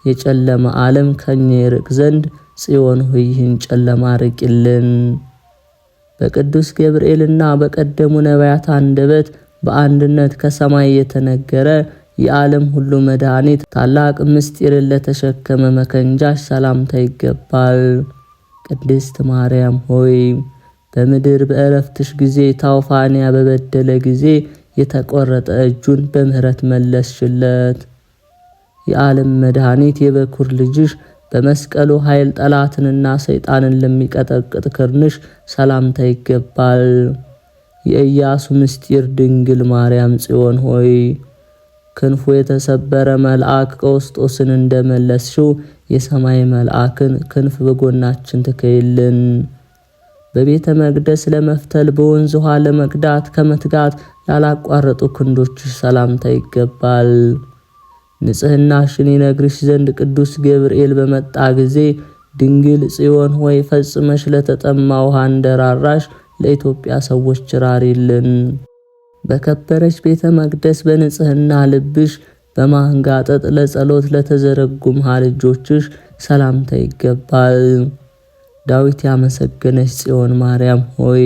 የጨለማ ዓለም ከኛ ይርቅ ዘንድ ጽዮን ሆይ ይህን ጨለማ ርቂልን። በቅዱስ ገብርኤልና በቀደሙ ነቢያት አንደበት በአንድነት ከሰማይ የተነገረ የዓለም ሁሉ መድኃኒት ታላቅ ምስጢርን ለተሸከመ መከንጃሽ ሰላምታ ይገባል። ቅድስት ማርያም ሆይ በምድር በእረፍትሽ ጊዜ ታውፋንያ በበደለ ጊዜ የተቆረጠ እጁን በምህረት መለስሽለት። የዓለም መድኃኒት የበኩር ልጅሽ በመስቀሉ ኃይል ጠላትንና ሰይጣንን ለሚቀጠቅጥ ክርንሽ ሰላምታ ይገባል። የኢያሱ ምስጢር ድንግል ማርያም ጽዮን ሆይ ክንፉ የተሰበረ መልአክ ቀውስጦስን እንደመለስሽው የሰማይ መልአክን ክንፍ በጎናችን ትከይልን። በቤተ መቅደስ ለመፍተል በወንዝ ውሃ ለመቅዳት ከመትጋት ላላቋረጡ ክንዶችሽ ሰላምታ ይገባል። ንጽሕናሽን ይነግርሽ ዘንድ ቅዱስ ገብርኤል በመጣ ጊዜ ድንግል ጽዮን ሆይ ፈጽመሽ ለተጠማ ውሃ እንደራራሽ ለኢትዮጵያ ሰዎች ራሪልን። በከበረች ቤተ መቅደስ በንጽሕና ልብሽ በማንጋጠጥ ለጸሎት ለተዘረጉ መሃል እጆችሽ ሰላምታ ይገባል። ዳዊት ያመሰገነች ጽዮን ማርያም ሆይ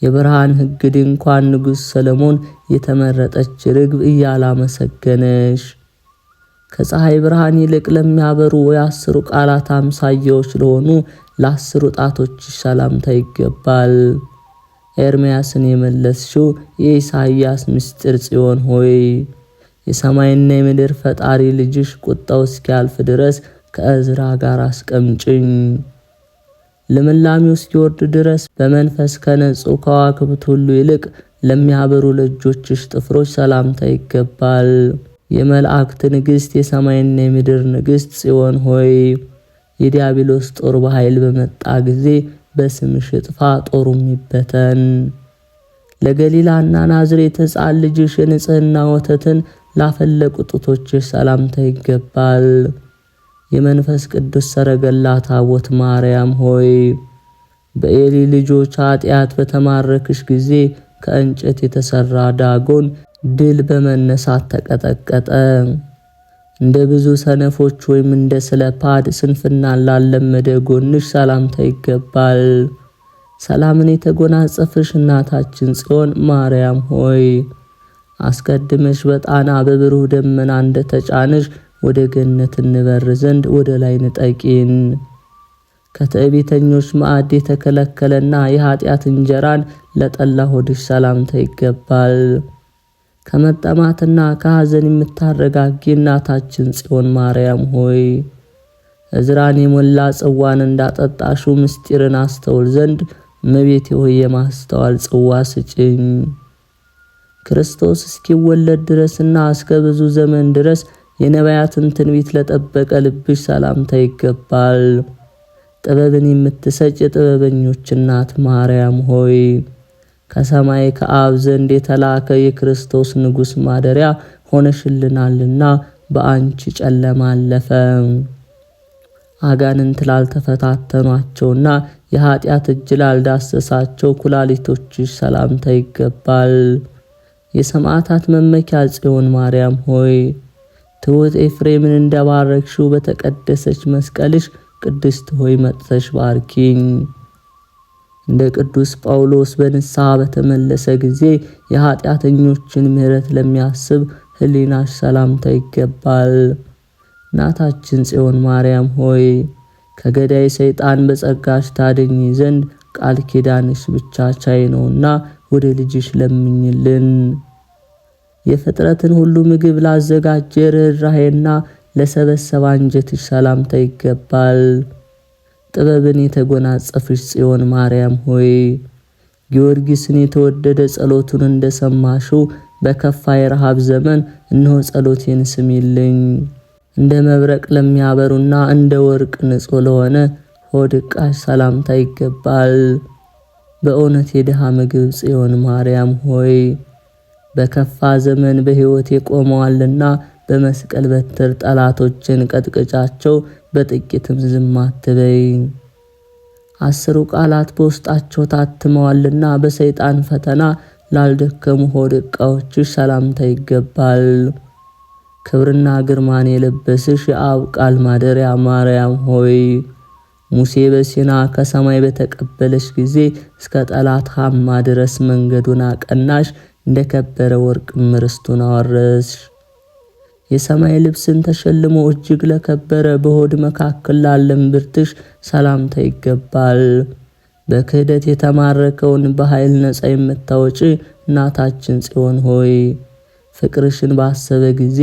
የብርሃን ሕግ ድንኳን ንጉሥ ሰለሞን የተመረጠች ርግብ እያላመሰገነሽ ከፀሐይ ብርሃን ይልቅ ለሚያበሩ የአስሩ ቃላት አምሳያዎች ለሆኑ ለአስሩ ጣቶችሽ ሰላምታ ይገባል። ኤርምያስን የመለስሽው የኢሳይያስ ምስጢር ጽዮን ሆይ የሰማይና የምድር ፈጣሪ ልጅሽ ቁጣው እስኪያልፍ ድረስ ከእዝራ ጋር አስቀምጭኝ። ልምላሜው እስኪወርድ ድረስ በመንፈስ ከነጹ ከዋክብት ሁሉ ይልቅ ለሚያበሩ ለእጆችሽ ጥፍሮች ሰላምታ ይገባል። የመላእክት ንግሥት የሰማይና የምድር ንግሥት ጽዮን ሆይ የዲያብሎስ ጦር በኃይል በመጣ ጊዜ በስምሽ እጥፋ ጦሩም ይበተን። ለገሊላና ናዝሬት ሕፃን ልጅሽ የንጽሕና ወተትን ላፈለቁ ጡቶችሽ ሰላምታ ይገባል። የመንፈስ ቅዱስ ሰረገላ ታቦት ማርያም ሆይ በኤሊ ልጆች ኃጢአት በተማረክሽ ጊዜ ከእንጨት የተሰራ ዳጎን ድል በመነሳት ተቀጠቀጠ። እንደ ብዙ ሰነፎች ወይም እንደ ስለፓድ ስንፍናን ላለመደ ጎንሽ ሰላምታ ይገባል። ሰላምን የተጎናጸፍሽ እናታችን ጽዮን ማርያም ሆይ አስቀድመሽ በጣና በብሩህ ደመና እንደተጫነሽ ወደ ገነት እንበር ዘንድ ወደ ላይ ንጠቂን። ከትዕቢተኞች ማዕድ የተከለከለና የኃጢአት እንጀራን ለጠላ ሆድሽ ሰላምታ ይገባል። ከመጠማትና ከሐዘን የምታረጋጊ እናታችን ጽዮን ማርያም ሆይ እዝራን የሞላ ጽዋን እንዳጠጣሹ ምስጢርን አስተውል ዘንድ እመቤቴ ሆይ የማስተዋል ጽዋ ስጭኝ። ክርስቶስ እስኪወለድ ድረስና እስከ ብዙ ዘመን ድረስ የነቢያትን ትንቢት ለጠበቀ ልብሽ ሰላምታ ይገባል። ጥበብን የምትሰጭ የጥበበኞች እናት ማርያም ሆይ ከሰማይ ከአብ ዘንድ የተላከ የክርስቶስ ንጉሥ ማደሪያ ሆነሽልናልና በአንቺ ጨለማ አለፈ። አጋንንት ላልተፈታተኗቸውና የኃጢአት እጅ ላልዳሰሳቸው ኩላሊቶችሽ ሰላምታ ይገባል። የሰማዕታት መመኪያ ጽዮን ማርያም ሆይ ትሑት ኤፍሬምን እንደባረክሽው በተቀደሰች መስቀልሽ ቅድስት ሆይ መጥተሽ ባርኪኝ። እንደ ቅዱስ ጳውሎስ በንስሐ በተመለሰ ጊዜ የኃጢአተኞችን ምሕረት ለሚያስብ ሕሊናሽ ሰላምታ ይገባል። እናታችን ጽዮን ማርያም ሆይ ከገዳይ ሰይጣን በጸጋሽ ታድኝ ዘንድ ቃል ኪዳንሽ ብቻ ቻይ ነውና ወደ ልጅሽ ለምኝልን። የፍጥረትን ሁሉ ምግብ ላዘጋጀ ርኅራኄና ለሰበሰበ አንጀትሽ ሰላምታ ይገባል። ጥበብን የተጎናጸፍሽ ጽዮን ማርያም ሆይ ጊዮርጊስን የተወደደ ጸሎቱን እንደሰማሽው በከፋ የረሃብ ዘመን እነሆ ጸሎቴን ስሚልኝ። እንደ መብረቅ ለሚያበሩና እንደ ወርቅ ንጹሕ ለሆነ ሆድ ዕቃሽ ሰላምታ ይገባል። በእውነት የድሃ ምግብ ጽዮን ማርያም ሆይ በከፋ ዘመን በሕይወት የቆመዋልና በመስቀል በትር ጠላቶችን ቀጥቅጫቸው፣ በጥቂትም ዝም አትበይ። 10 ቃላት በውስጣቸው ታትመዋልና በሰይጣን ፈተና ላልደከሙ ሆድ ዕቃዎችሽ ሰላምታ ይገባል። ክብርና ግርማን የለበስሽ የአብ ቃል ማደሪያ ማርያም ሆይ ሙሴ በሲና ከሰማይ በተቀበለሽ ጊዜ እስከ ጠላት ሐማ ድረስ መንገዱን አቀናሽ፣ እንደ ከበረ ወርቅም ርስቱን አወረስሽ። የሰማይ ልብስን ተሸልሞ እጅግ ለከበረ በሆድ መካከል ላለም ብርትሽ ሰላምታ ይገባል። በክህደት የተማረከውን በኃይል ነፃ የምታወጪ እናታችን ጽዮን ሆይ ፍቅርሽን ባሰበ ጊዜ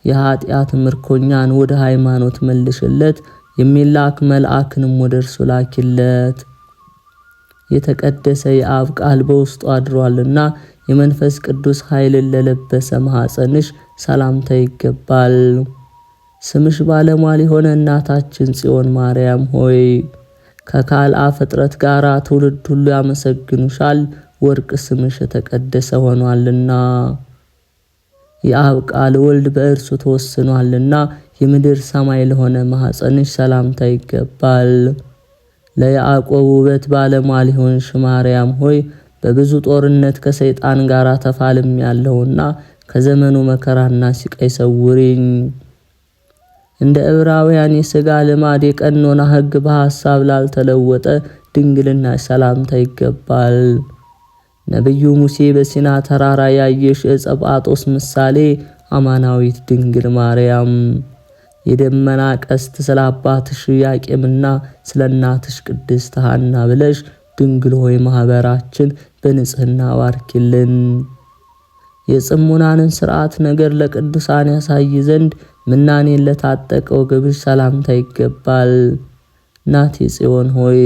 የኃጢአት ምርኮኛን ወደ ሃይማኖት መልሽለት፣ የሚላክ መልአክንም ወደ እርሱ ላኪለት። የተቀደሰ የአብ ቃል በውስጡ አድሯልና የመንፈስ ቅዱስ ኃይልን ለለበሰ ማኅፀንሽ ሰላምታ ይገባል። ስምሽ ባለሟል የሆነ እናታችን ጽዮን ማርያም ሆይ ከካልአ ፍጥረት ጋር ትውልድ ሁሉ ያመሰግኑሻል፣ ወርቅ ስምሽ የተቀደሰ ሆኗልና። የአብ ቃል ወልድ በእርሱ ተወስኗልና የምድር ሰማይ ለሆነ ማኅፀንሽ ሰላምታ ይገባል። ለያዕቆብ ውበት ባለሟል የሆንሽ ማርያም ሆይ በብዙ ጦርነት ከሰይጣን ጋር ተፋልም ያለውና ከዘመኑ መከራና ሲቃይ ሰውሪኝ። እንደ ዕብራውያን የሥጋ ልማድ የቀኖና ሕግ በሐሳብ ላልተለወጠ ድንግልና ሰላምታ ይገባል። ነቢዩ ሙሴ በሲና ተራራ ያየሽ ዕፀ ጳጦስ ምሳሌ አማናዊት ድንግል ማርያም የደመና ቀስት ስለ አባትሽ ኢያቄምና ስለ እናትሽ ቅድስት ሐና ብለሽ ድንግል ሆይ ማኅበራችን በንጽሕና ባርኪልን። የጽሙናንን ሥርዓት ነገር ለቅዱሳን ያሳይ ዘንድ ምናኔን ለታጠቀው ወገብሽ ሰላምታ ይገባል። እናቴ ጽዮን ሆይ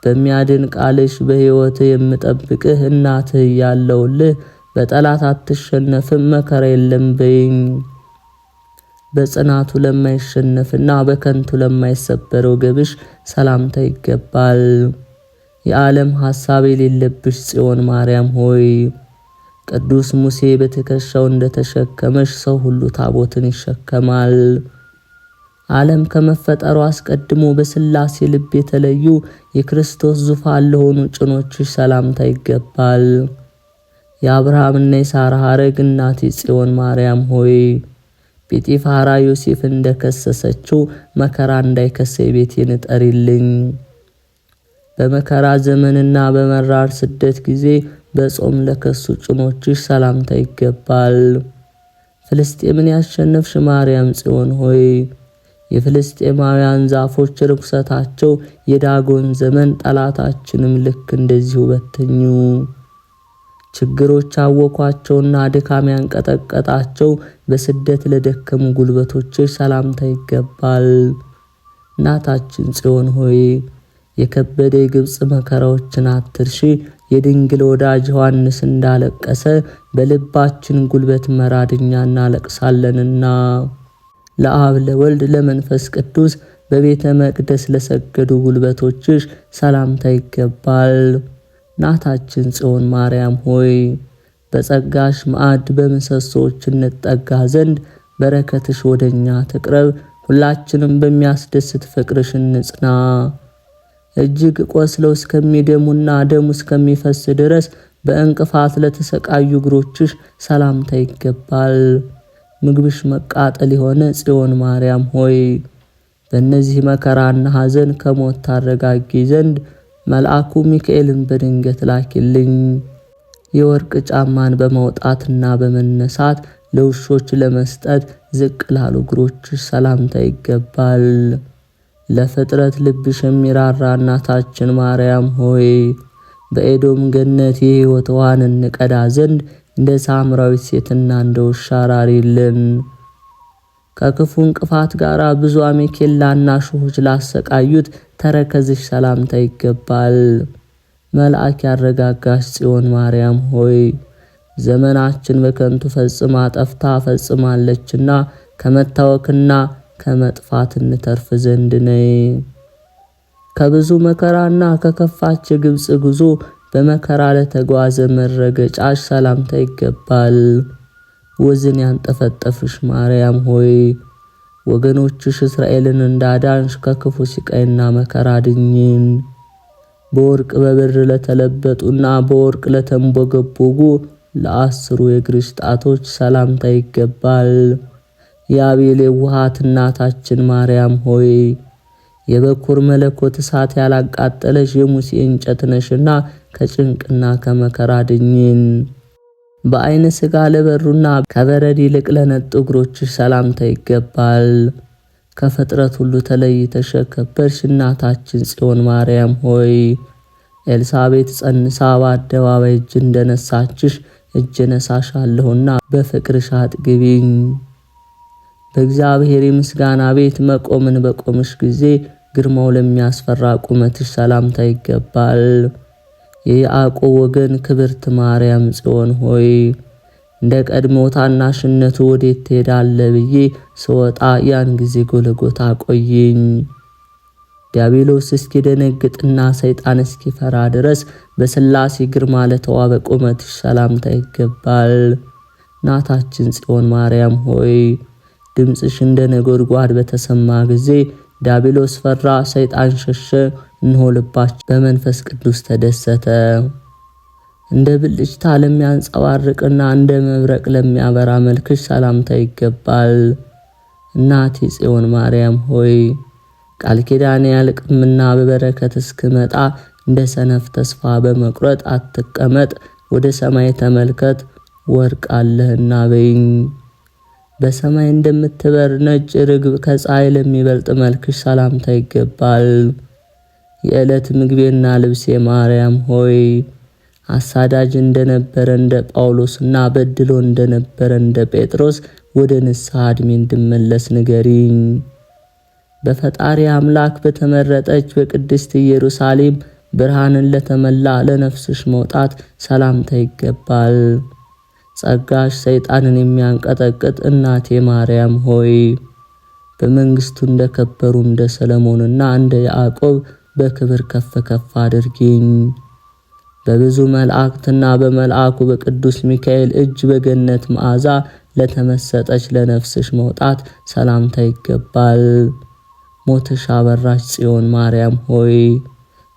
በሚያድን ቃልሽ በሕይወት የምጠብቅህ እናትህ ያለውልህ በጠላት አትሸነፍም፣ መከራ የለም በይኝ። በጽናቱ ለማይሸነፍና በከንቱ ለማይሰበር ወገብሽ ሰላምታ ይገባል። የዓለም ሐሳብ የሌለብሽ ጽዮን ማርያም ሆይ ቅዱስ ሙሴ በትከሻው እንደተሸከመሽ ሰው ሁሉ ታቦትን ይሸከማል። ዓለም ከመፈጠሩ አስቀድሞ በሥላሴ ልብ የተለዩ የክርስቶስ ዙፋን ለሆኑ ጭኖችሽ ሰላምታ ይገባል። የአብርሃምና የሳራ ሐረግ እናቴ ጽዮን ማርያም ሆይ ጲጢፋራ ዮሴፍ እንደከሰሰችው መከራ እንዳይከሰይ ቤቴን እጠሪልኝ። በመከራ ዘመንና በመራር ስደት ጊዜ በጾም ለከሱ ጭኖችሽ ሰላምታ ይገባል። ፍልስጤምን ያሸነፍሽ ማርያም ጽዮን ሆይ የፍልስጤማውያን ዛፎች ርኩሰታቸው የዳጎን ዘመን ጠላታችንም ልክ እንደዚሁ በተኙ። ችግሮች አወኳቸውና ድካም ያንቀጠቀጣቸው በስደት ለደከሙ ጉልበቶችሽ ሰላምታ ይገባል። እናታችን ጽዮን ሆይ የከበደ የግብጽ መከራዎችን አትርሺ። የድንግል ወዳጅ ዮሐንስ እንዳለቀሰ በልባችን ጉልበት መራድኛ እናለቅሳለንና። ለአብ ለወልድ ለመንፈስ ቅዱስ በቤተ መቅደስ ለሰገዱ ጉልበቶችሽ ሰላምታ ይገባል። እናታችን ጽዮን ማርያም ሆይ በጸጋሽ ማዕድ በምሰሶች እንጠጋ ዘንድ በረከትሽ ወደኛ ትቅረብ። ሁላችንም በሚያስደስት ፍቅርሽ እንጽና። እጅግ ቆስለው እስከሚደሙና ደሙ እስከሚፈስ ድረስ በእንቅፋት ለተሰቃዩ እግሮችሽ ሰላምታ ይገባል። ምግብሽ መቃጠል የሆነ ጽዮን ማርያም ሆይ በእነዚህ መከራና ሐዘን ከሞት ታረጋጊ ዘንድ መልአኩ ሚካኤልን በድንገት ላኪልኝ። የወርቅ ጫማን በመውጣትና በመነሳት ለውሾች ለመስጠት ዝቅ ላሉ እግሮችሽ ሰላምታ ይገባል። ለፍጥረት ልብሽ የሚራራ እናታችን ማርያም ሆይ በኤዶም ገነት የሕይወት ውሃን እንቀዳ ዘንድ እንደ ሳምራዊት ሴትና እንደ ውሻ ራሪልን። ከክፉ እንቅፋት ጋር ብዙ አሜኬላና ሾሆች ላሰቃዩት ተረከዝሽ ሰላምታ ይገባል። መልአክ ያረጋጋሽ ጽዮን ማርያም ሆይ ዘመናችን በከንቱ ፈጽማ ጠፍታ ፈጽማለችና ከመታወክና ከመጥፋት እንተርፍ ዘንድ ነይ። ከብዙ መከራና ከከፋች ግብጽ ጉዞ በመከራ ለተጓዘ መረገጫሽ ሰላምታ ይገባል። ወዝን ያንጠፈጠፍሽ ማርያም ሆይ ወገኖችሽ እስራኤልን እንዳዳንሽ ከክፉ ሲቃይና መከራ ድኝን። በወርቅ በብር ለተለበጡና በወርቅ ለተንቦገቦጉ ለአስሩ የእግርሽ ጣቶች ሰላምታ ይገባል። የአቤል የዋሃት እናታችን ማርያም ሆይ የበኩር መለኮት እሳት ያላቃጠለሽ የሙሴ እንጨት ነሽና ከጭንቅና ከመከራ ድኝን። በዓይነ ሥጋ ለበሩና ከበረድ ይልቅ ለነጡ እግሮችሽ ሰላምታ ይገባል። ከፍጥረት ሁሉ ተለይተሽ የከበርሽ እናታችን ጽዮን ማርያም ሆይ ኤልሳቤጥ ጸንሳ በአደባባይ እጅ እንደነሳችሽ እጅ ነሳሻለሁና በፍቅርሽ አጥግቢኝ። በእግዚአብሔር የምስጋና ቤት መቆምን በቆምሽ ጊዜ ግርማው ለሚያስፈራ ቁመትሽ ሰላምታ ይገባል። የያዕቆብ ወገን ክብርት ማርያም ጽዮን ሆይ እንደ ቀድሞ ታናሽነቱ ወዴት ትሄዳለህ ብዬ ስወጣ ያን ጊዜ ጎልጎታ ቆየኝ። ዲያብሎስ እስኪደነግጥና ሰይጣን እስኪፈራ ድረስ በሥላሴ ግርማ ለተዋበ ቁመትሽ ሰላምታ ይገባል። እናታችን ጽዮን ማርያም ሆይ ድምፅሽ እንደ ነጎድጓድ በተሰማ ጊዜ ዲያብሎስ ፈራ፣ ሰይጣን ሸሸ። እነሆ ልባችን በመንፈስ ቅዱስ ተደሰተ። እንደ ብልጭታ ለሚያንጸባርቅና እንደ መብረቅ ለሚያበራ መልክሽ ሰላምታ ይገባል። እናቴ ጽዮን ማርያም ሆይ ቃል ኪዳኔ ያልቅምና በበረከት እስክመጣ እንደ ሰነፍ ተስፋ በመቁረጥ አትቀመጥ፣ ወደ ሰማይ ተመልከት ወርቅ አለህና በይኝ። በሰማይ እንደምትበር ነጭ ርግብ ከፀሐይ ለሚበልጥ መልክሽ ሰላምታ ይገባል። የዕለት ምግቤና ልብሴ ማርያም ሆይ አሳዳጅ እንደነበረ እንደ ጳውሎስና በድሎ እንደነበረ እንደ ጴጥሮስ ወደ ንስሐ ዕድሜ እንድመለስ ንገሪኝ። በፈጣሪ አምላክ በተመረጠች በቅድስት ኢየሩሳሌም ብርሃንን ለተመላ ለነፍስሽ መውጣት ሰላምታ ይገባል። ጸጋሽ ሰይጣንን የሚያንቀጠቅጥ እናቴ ማርያም ሆይ በመንግስቱ እንደከበሩ እንደ ሰለሞንና እንደ ያዕቆብ በክብር ከፍ ከፍ አድርጊኝ። በብዙ መላእክትና በመልአኩ በቅዱስ ሚካኤል እጅ በገነት መዓዛ ለተመሰጠች ለነፍስሽ መውጣት ሰላምታ ይገባል። ሞትሽ አበራች ጽዮን ማርያም ሆይ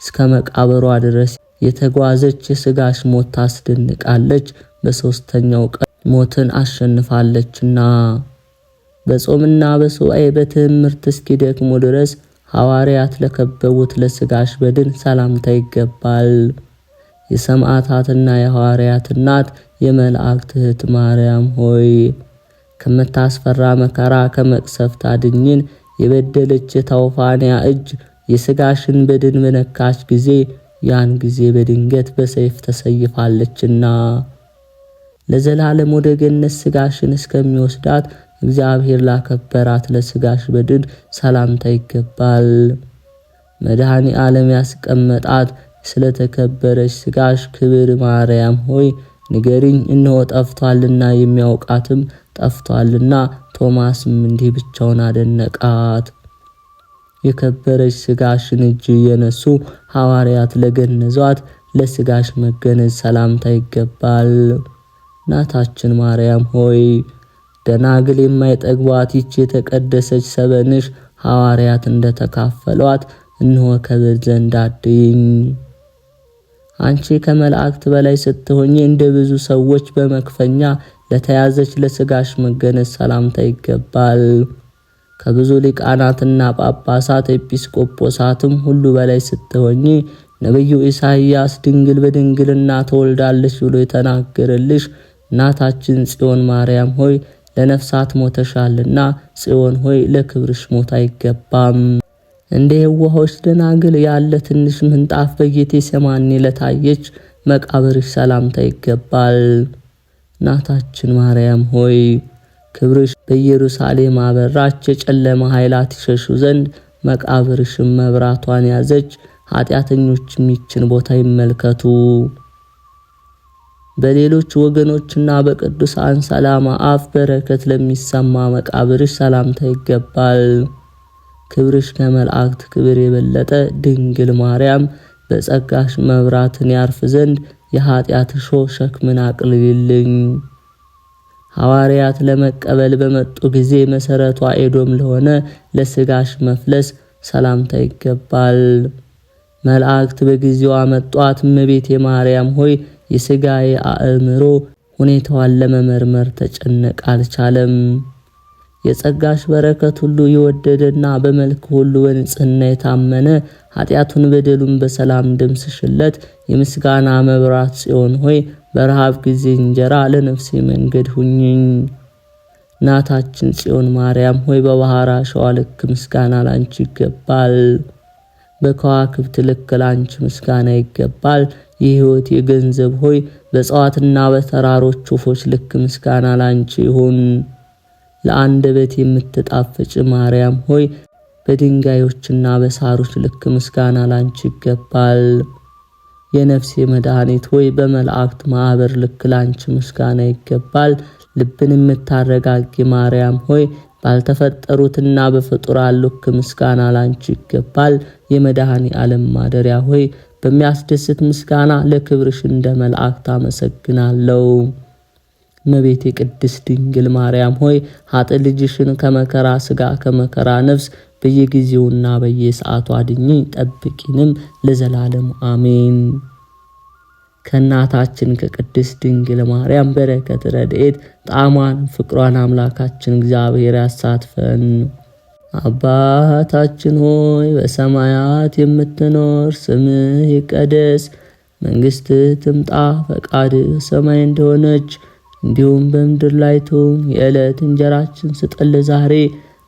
እስከ መቃብሯ ድረስ የተጓዘች የሥጋሽ ሞት ታስደንቃለች። በሦስተኛው ቀን ሞትን አሸንፋለችና በጾምና በሱባኤ በትምህርት እስኪደክሙ ድረስ ሐዋርያት ለከበቡት ለሥጋሽ በድን ሰላምታ ይገባል። የሰማዕታትና የሐዋርያት እናት የመላእክት እህት ማርያም ሆይ ከምታስፈራ መከራ ከመቅሰፍት አድኝን። የበደለች የታውፋንያ እጅ የሥጋሽን በድን በነካች ጊዜ ያን ጊዜ በድንገት በሰይፍ ተሰይፋለችና ለዘላለም ወደ ገነት ሥጋሽን እስከሚወስዳት እግዚአብሔር ላከበራት ለሥጋሽ በድን ሰላምታ ይገባል። መድኃኔ ዓለም ያስቀመጣት ስለተከበረች ሥጋሽ ክብር ማርያም ሆይ ንገሪኝ። እነሆ ጠፍቷልና የሚያውቃትም ጠፍቷልና። ቶማስም እንዲህ ብቻውን አደነቃት። የከበረች ሥጋሽን እጅ የነሱ ሐዋርያት ለገነዟት ለሥጋሽ መገነዝ ሰላምታ ይገባል። እናታችን ማርያም ሆይ ደናግል የማይጠግቧት ይቺ የተቀደሰች ሰበንሽ ሐዋርያት እንደተካፈሏት እነሆ ከብር ዘንድ አድይኝ። አንቺ ከመላእክት በላይ ስትሆኚ እንደ ብዙ ሰዎች በመክፈኛ ለተያዘች ለሥጋሽ መገነዝ ሰላምታ ይገባል። ከብዙ ሊቃናትና ጳጳሳት ኤጲስቆጶሳትም ሁሉ በላይ ስትሆኚ ነቢዩ ኢሳይያስ ድንግል በድንግልና ተወልዳለች ብሎ የተናገረልሽ እናታችን ጽዮን ማርያም ሆይ ለነፍሳት ሞተሻልና ጽዮን ሆይ ለክብርሽ ሞት አይገባም። እንደ የዋሆች ደናግል ያለ ትንሽ ምንጣፍ በጌቴሴማኒ ለታየች መቃብርሽ ሰላምታ ይገባል። እናታችን ማርያም ሆይ ክብርሽ በኢየሩሳሌም አበራች፣ የጨለማ ኃይላት ይሸሹ ዘንድ መቃብርሽም መብራቷን ያዘች። ኃጢአተኞችም ይችን ቦታ ይመልከቱ። በሌሎች ወገኖችና በቅዱሳን ሰላም አፍ በረከት ለሚሰማ መቃብርሽ ሰላምታ ይገባል። ክብርሽ ከመላእክት ክብር የበለጠ ድንግል ማርያም በጸጋሽ መብራትን ያርፍ ዘንድ የኃጢአት እሾህ ሸክምን አቅልልልኝ። ሐዋርያት ለመቀበል በመጡ ጊዜ መሰረቷ ኤዶም ለሆነ ለሥጋሽ መፍለስ ሰላምታ ይገባል። መላእክት በጊዜው አመጧት። እመቤቴ ማርያም ሆይ የሥጋዬ አእምሮ ሁኔታዋን ለመመርመር ተጨነቅ አልቻለም። የጸጋሽ በረከት ሁሉ የወደደና በመልክ ሁሉ በንጽህና የታመነ ኃጢአቱን በደሉን በሰላም ደምስሽለት። የምስጋና መብራት ጽዮን ሆይ በረሃብ ጊዜ እንጀራ ለነፍሴ መንገድ ሁኝኝ። እናታችን ጽዮን ማርያም ሆይ በባህር አሸዋ ልክ ምስጋና ላንቺ ይገባል። በከዋክብት ልክ ላንቺ ምስጋና ይገባል። የሕይወት የገንዘብ ሆይ በእጽዋትና በተራሮች ወፎች ልክ ምስጋና ላንቺ ይሁን። ለአንደበት የምትጣፍጭ ማርያም ሆይ በድንጋዮችና በሳሮች ልክ ምስጋና ላንቺ ይገባል። የነፍሴ መድኃኒት ሆይ በመላእክት ማኅበር ልክ ላንቺ ምስጋና ይገባል። ልብን የምታረጋጊ ማርያም ሆይ ባልተፈጠሩትና በፍጡራን ልክ ምስጋና ላንቺ ይገባል። የመድኃኔ ዓለም ማደሪያ ሆይ በሚያስደስት ምስጋና ለክብርሽ እንደ መላእክት አመሰግናለሁ። እመቤቴ ቅድስት ድንግል ማርያም ሆይ ኃጥእ ልጅሽን ከመከራ ሥጋ ከመከራ ነፍስ በየጊዜውና በየሰዓቱ አድኚ ጠብቂንም ለዘላለሙ አሜን። ከእናታችን ከቅድስት ድንግል ማርያም በረከት ረድኤት ጣዕሟን ፍቅሯን አምላካችን እግዚአብሔር ያሳትፈን። አባታችን ሆይ በሰማያት የምትኖር ስምህ ይቀደስ፣ መንግሥትህ ትምጣ፣ ፈቃድህ ሰማይ እንደሆነች እንዲሁም በምድር ላይ ትሁን። የዕለት እንጀራችን ስጠን ዛሬ፣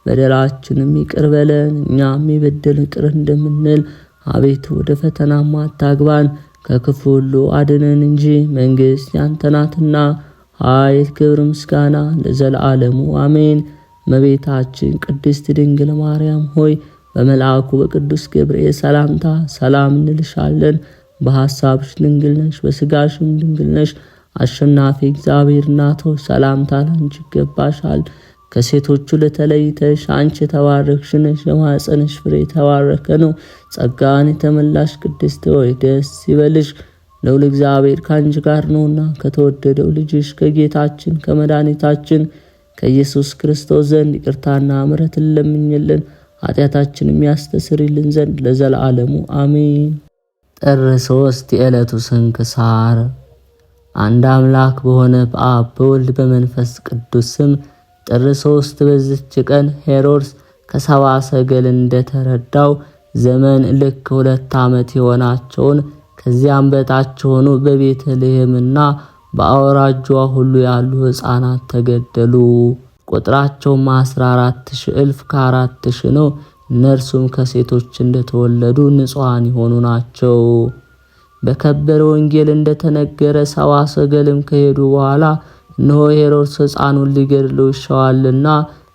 በደላችንም ይቅር በለን እኛም የበደሉንን ይቅር እንደምንል፣ አቤቱ ወደ ፈተናም አታግባን ከክፉ ሁሉ አድነን እንጂ መንግሥት ያንተ ናትና፣ ኃይል፣ ክብር፣ ምስጋና ለዘላለሙ አሜን። እመቤታችን ቅድስት ድንግል ማርያም ሆይ በመልአኩ በቅዱስ ገብርኤል ሰላምታ ሰላም እንልሻለን። በሐሳብሽ ድንግል ነሽ፣ በሥጋሽም ድንግል ነሽ። አሸናፊ እግዚአብሔር እናት ሆይ ሰላምታ ላንቺ ይገባሻል። ከሴቶቹ ለተለይተሽ አንቺ የተባረክሽ ነሽ፣ የማኅፀንሽ ፍሬ የተባረከ ነው። ጸጋን የተመላሽ ቅድስት ሆይ ደስ ይበልሽ፣ ልዑል እግዚአብሔር ከአንቺ ጋር ነውና ከተወደደው ልጅሽ ከጌታችን ከመድኃኒታችን ከኢየሱስ ክርስቶስ ዘንድ ይቅርታና ምሕረትን ለምኝልን ኃጢአታችንን የሚያስተሰርይልን ዘንድ ለዘላለሙ አሜን። ጥር 3 የዕለቱ ስንክሳር። አንድ አምላክ በሆነ በአብ በወልድ በመንፈስ ቅዱስ ስም ጥር 3 በዚች ቀን ሄሮድስ ከሰብአ ሰገል እንደተረዳው ዘመን ልክ 2 ዓመት የሆናቸውን ከዚያም በታች ሆኑ በቤተልሔምና በአውራጃዋ ሁሉ ያሉ ሕፃናት ተገደሉ። ቁጥራቸውም 14,000 ከ4,000 ነው። እነርሱም ከሴቶች እንደተወለዱ ንጹሐን የሆኑ ናቸው። በከበረ ወንጌል እንደተነገረ ሰብአ ሰገልም ከሄዱ በኋላ እነሆ ሄሮድስ ሕፃኑን ሊገድለው ይሻዋልና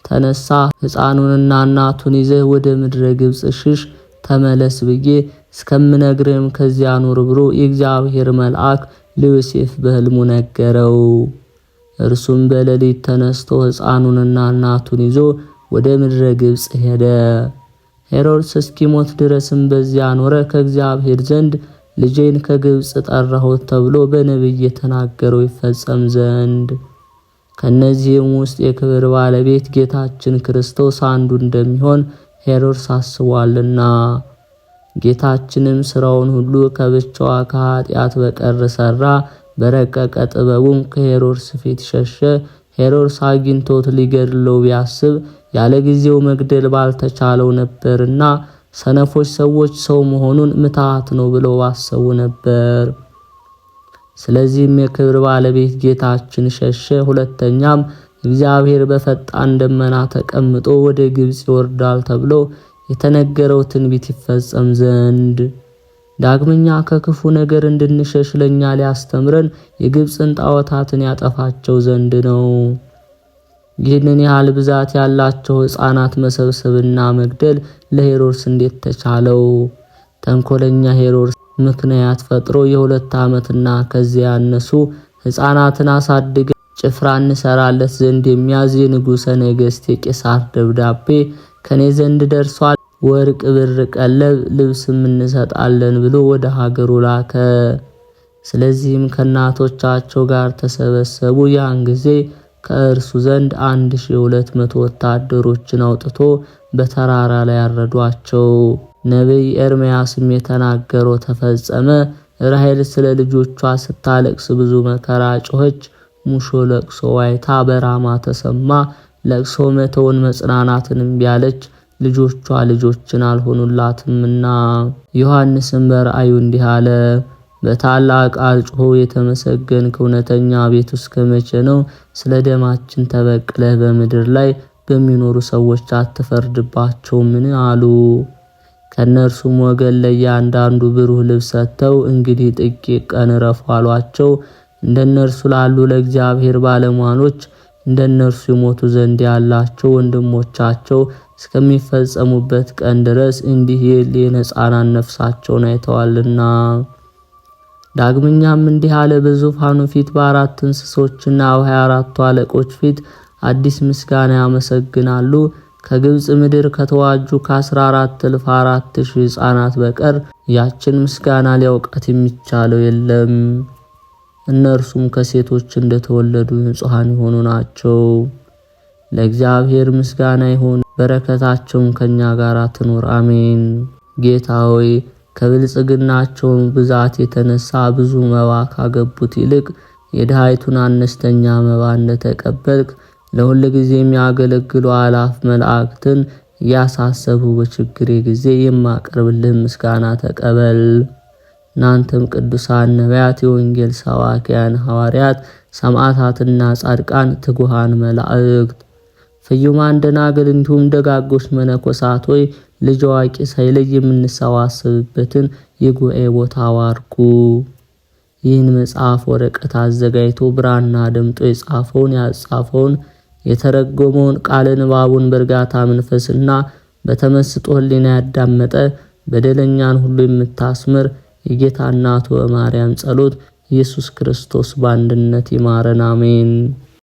ተነሳ፣ ሕፃኑንና እናቱን ይዘህ ወደ ምድረ ግብጽ ሽሽ፣ ተመለስ ብዬ እስከምነግርህም ከዚያ ኑር ብሎ የእግዚአብሔር መልአክ ለዮሴፍ በሕልሙ ነገረው። እርሱም በሌሊት ተነስቶ ሕፃኑንና እናቱን ይዞ ወደ ምድረ ግብጽ ሄደ። ሄሮድስ እስኪሞት ድረስም በዚያ ኖረ። ከእግዚአብሔር ዘንድ ልጄን ከግብጽ ጠራሁት ተብሎ በነቢይ የተናገረው ይፈጸም ዘንድ። ከነዚህም ውስጥ የክብር ባለቤት ጌታችን ክርስቶስ አንዱ እንደሚሆን ሄሮድስ አስቧልና። ጌታችንም ስራውን ሁሉ ከብቻዋ ከኃጢአት በቀር ሰራ። በረቀቀ ጥበቡም ከሄሮድስ ፊት ሸሸ። ሄሮድስ አግኝቶት ሊገድለው ቢያስብ ያለ ጊዜው መግደል ባልተቻለው ነበርና ሰነፎች ሰዎች ሰው መሆኑን ምትሃት ነው ብለው አሰቡ ነበር። ስለዚህም የክብር ባለቤት ጌታችን ሸሸ። ሁለተኛም እግዚአብሔር በፈጣን ደመና ተቀምጦ ወደ ግብጽ ይወርዳል ተብሎ የተነገረው ትንቢት ይፈጸም ዘንድ። ዳግመኛ ከክፉ ነገር እንድንሸሽ ለኛ ሊያስተምረን የግብጽን ጣዖታትን ያጠፋቸው ዘንድ ነው። ይህንን ያህል ብዛት ያላቸው ሕፃናት መሰብሰብና መግደል ለሄሮድስ እንዴት ተቻለው? ተንኮለኛ ሄሮድስ ምክንያት ፈጥሮ የ2 ዓመትና ከዚያ ያነሱ ሕፃናትን አሳድገ ጭፍራ እንሰራለት ዘንድ የሚያዝ የንጉሠ ነገሥት የቄሳር ደብዳቤ ከኔ ዘንድ ደርሷል፣ ወርቅ፣ ብር፣ ቀለብ፣ ልብስም እንሰጣለን ብሎ ወደ ሀገሩ ላከ። ስለዚህም ከእናቶቻቸው ጋር ተሰበሰቡ። ያን ጊዜ ከእርሱ ዘንድ 1200 ወታደሮችን አውጥቶ በተራራ ላይ ያረዷቸው። ነቢይ ኤርምያስም የተናገረው ተፈጸመ። ራሔል ስለ ልጆቿ ስታለቅስ ብዙ መከራ ጮኸች። ሙሾ ለቅሶ ዋይታ በራማ ተሰማ። ለቅሶ መተውን መጽናናትንም ቢያለች ልጆቿ ልጆችን አልሆኑላትምና። ዮሐንስም በራእዩ እንዲህ አለ። በታላቅ ቃል ጮኸው የተመሰገንክ እውነተኛ ቤቱ እስከ መቼ ነው? ስለ ደማችን ተበቅለህ በምድር ላይ በሚኖሩ ሰዎች አትፈርድባቸውምን? አሉ። ከነርሱም ወገን ለእያንዳንዱ ብሩህ ልብስ ሰጥተው እንግዲህ ጥቂት ቀን ዕረፉ አሏቸው። እንደነርሱ ላሉ ለእግዚአብሔር ባለሟሎች እንደነርሱ ይሞቱ ዘንድ ያላቸው ወንድሞቻቸው እስከሚፈጸሙበት ቀን ድረስ እንዲህ ይል የነጻናን ነፍሳቸውን አይተዋልና። ዳግመኛም እንዲህ አለ። በዙፋኑ ፊት በአራት እንስሶችና 24ቱ አለቆች ፊት አዲስ ምስጋና ያመሰግናሉ። ከግብጽ ምድር ከተዋጁ ከ14,400 ሕፃናት በቀር ያችን ምስጋና ሊያውቃት የሚቻለው የለም። እነርሱም ከሴቶች እንደተወለዱ ንጹሐን የሆኑ ናቸው። ለእግዚአብሔር ምስጋና ይሁን፣ በረከታቸውም ከኛ ጋር ትኑር አሜን። ጌታ ሆይ ከብልጽግናቸው ብዛት የተነሳ ብዙ መባ ካገቡት ይልቅ የድሃይቱን አነስተኛ መባ እንደተቀበልክ ለሁሉ ጊዜ የሚያገለግሉ አላፍ መላእክትን እያሳሰቡ በችግሬ ጊዜ የማቀርብልህ ምስጋና ተቀበል። እናንተም ቅዱሳን ነቢያት፣ የወንጌል ሰባኪያን ሐዋርያት፣ ሰማዕታትና ጻድቃን፣ ትጉሃን መላእክት፣ ፍዩማን ደናግል እንዲሁም ደጋጎች መነኮሳት ሆይ ልጅ አዋቂ ሳይለይ የምንሰባሰብበትን የጉባኤ ቦታ ባርኩ። ይህን መጽሐፍ ወረቀት አዘጋጅቶ ብራና ደምጦ የጻፈውን ያጻፈውን የተረጎመውን ቃለ ንባቡን በእርጋታ መንፈስና በተመስጦ ሕሊና ያዳመጠ በደለኛን ሁሉ የምታስምር የጌታ እናቱ በማርያም ጸሎት ኢየሱስ ክርስቶስ በአንድነት ይማረን አሜን።